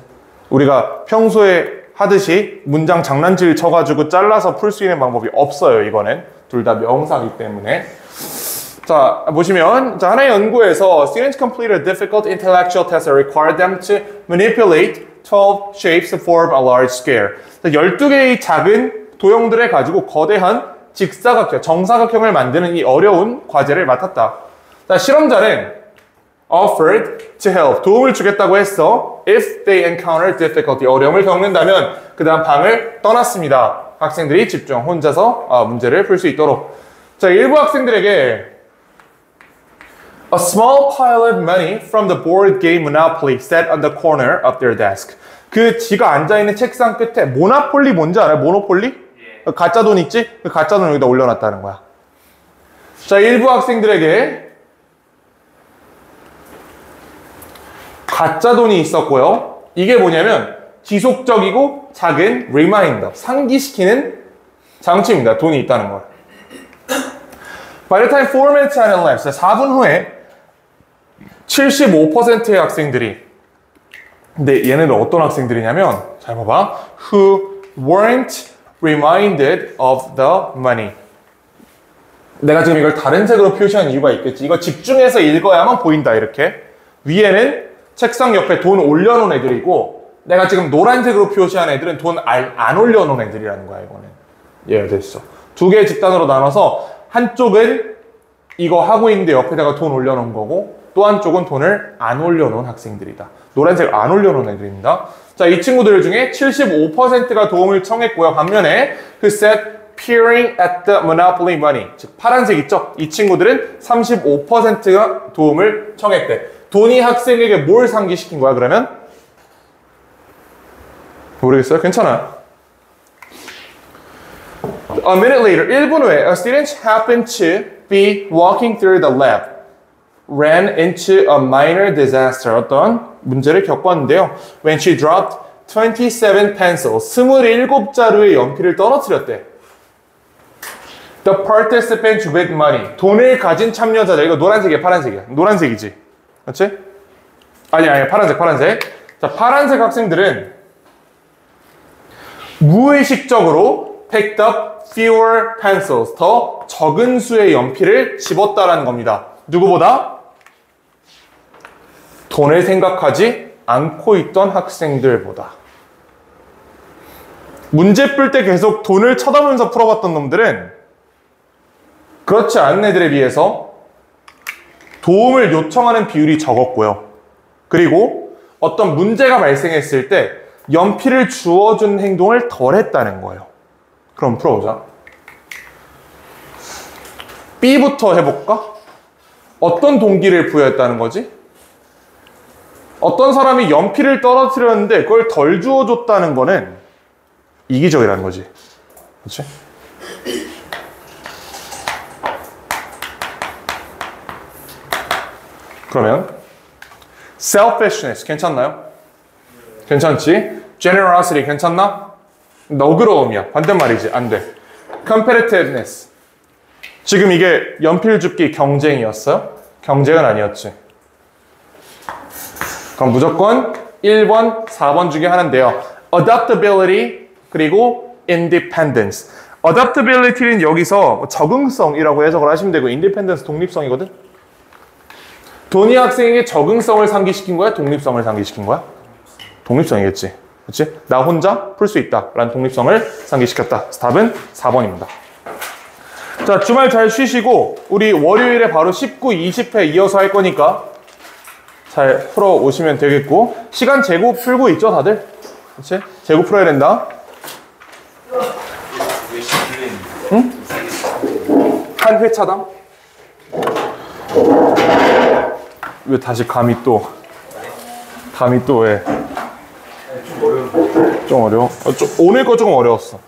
우리가 평소에 하듯이 문장 장난질 쳐가지고 잘라서 풀 수 있는 방법이 없어요, 이거는. 둘 다 명사이기 때문에. 자, 보시면, 자, 하나의 연구에서 students completed a difficult intellectual test that required them to manipulate 12 shapes to form a large square. 12개의 작은 도형들을 가지고 거대한 직사각형, 정사각형을 만드는 이 어려운 과제를 맡았다. 자, 실험자는 offered to help, 도움을 주겠다고 했어. if they encounter difficulty, 어려움을 겪는다면 그 다음 방을 떠났습니다. 학생들이 집중, 혼자서 문제를 풀 수 있도록. 자, 일부 학생들에게 A small pile of money from the board game Monopoly sat on the corner of their desk. 그 지가 앉아있는 책상 끝에 모나폴리 뭔지 알아요? 모노폴리? 예. 가짜 돈 있지? 그 가짜 돈 여기다 올려놨다는 거야. 자, 일부 학생들에게 가짜 돈이 있었고요. 이게 뭐냐면 지속적이고 작은 리마인더, 상기시키는 장치입니다. 돈이 있다는 걸. By the time 4 minutes had elapsed, 4분 후에 75%의 학생들이, 근데 얘네는 어떤 학생들이냐면, 잘 봐봐. Who weren't reminded of the money. 내가 지금 이걸 다른 색으로 표시한 이유가 있겠지. 이거 집중해서 읽어야만 보인다, 이렇게. 위에는 책상 옆에 돈 올려놓은 애들이고, 내가 지금 노란색으로 표시한 애들은 돈 안 올려놓은 애들이라는 거야, 이거는. 이해됐어. 두 개의 집단으로 나눠서 한쪽은 이거 하고 있는데 옆에다가 돈 올려놓은 거고, 또 한쪽은 돈을 안 올려놓은 학생들이다. 노란색 안 올려놓은 애들입니다. 자, 이 친구들 중에 75%가 도움을 청했고요. 반면에 그 set peering at the monopoly money, 즉 파란색 있죠? 이 친구들은 35%가 도움을 청했대. 돈이 학생에게 뭘 상기시킨 거야, 그러면? 모르겠어요? 괜찮아. A minute later, 1분 후에 a student happened to be walking through the lab. ran into a minor disaster. 어떤 문제를 겪었는데요. When she dropped 27 pencils, 27자루의 연필을 떨어뜨렸대. The participants with money, 돈을 가진 참여자들. 이거 노란색이야, 파란색이야? 노란색이지. 그렇지? 아니, 파란색. 자, 파란색 학생들은 무의식적으로 picked up fewer pencils. 더 적은 수의 연필을 집었다라는 겁니다. 누구보다? 돈을 생각하지 않고 있던 학생들보다. 문제 풀 때 계속 돈을 쳐다보면서 풀어봤던 놈들은 그렇지 않은 애들에 비해서 도움을 요청하는 비율이 적었고요. 그리고 어떤 문제가 발생했을 때 연필을 주워준 행동을 덜 했다는 거예요. 그럼 풀어보자. B부터 해볼까? 어떤 동기를 부여했다는 거지? 어떤 사람이 연필을 떨어뜨렸는데 그걸 덜 주워줬다는 거는 이기적이라는 거지. 그렇지? 그러면 selfishness 괜찮나요? 괜찮지? generosity 괜찮나? 너그러움이야. 반대말이지. 안 돼. competitiveness 지금 이게 연필 줍기 경쟁이었어요? 경쟁은 아니었지. 그럼 무조건 1번, 4번 중에 하나인데요. adaptability 그리고 independence. adaptability는 여기서 적응성이라고 해석을 하시면 되고 independence 독립성이거든. 도니 학생에게 적응성을 상기시킨 거야? 독립성을 상기시킨 거야? 독립성이겠지. 그렇지? 나 혼자 풀 수 있다 라는 독립성을 상기시켰다. 답은 4번입니다. 자, 주말 잘 쉬시고 우리 월요일에 바로 19, 20회 이어서 할 거니까 잘 풀어 오시면 되겠고 시간 재고 풀고 있죠 다들? 그렇지? 재고 풀어야 된다. 응? 한 회차당? 왜 다시 감이 또 왜? 좀 어려워? 오늘 거 조금 어려웠어.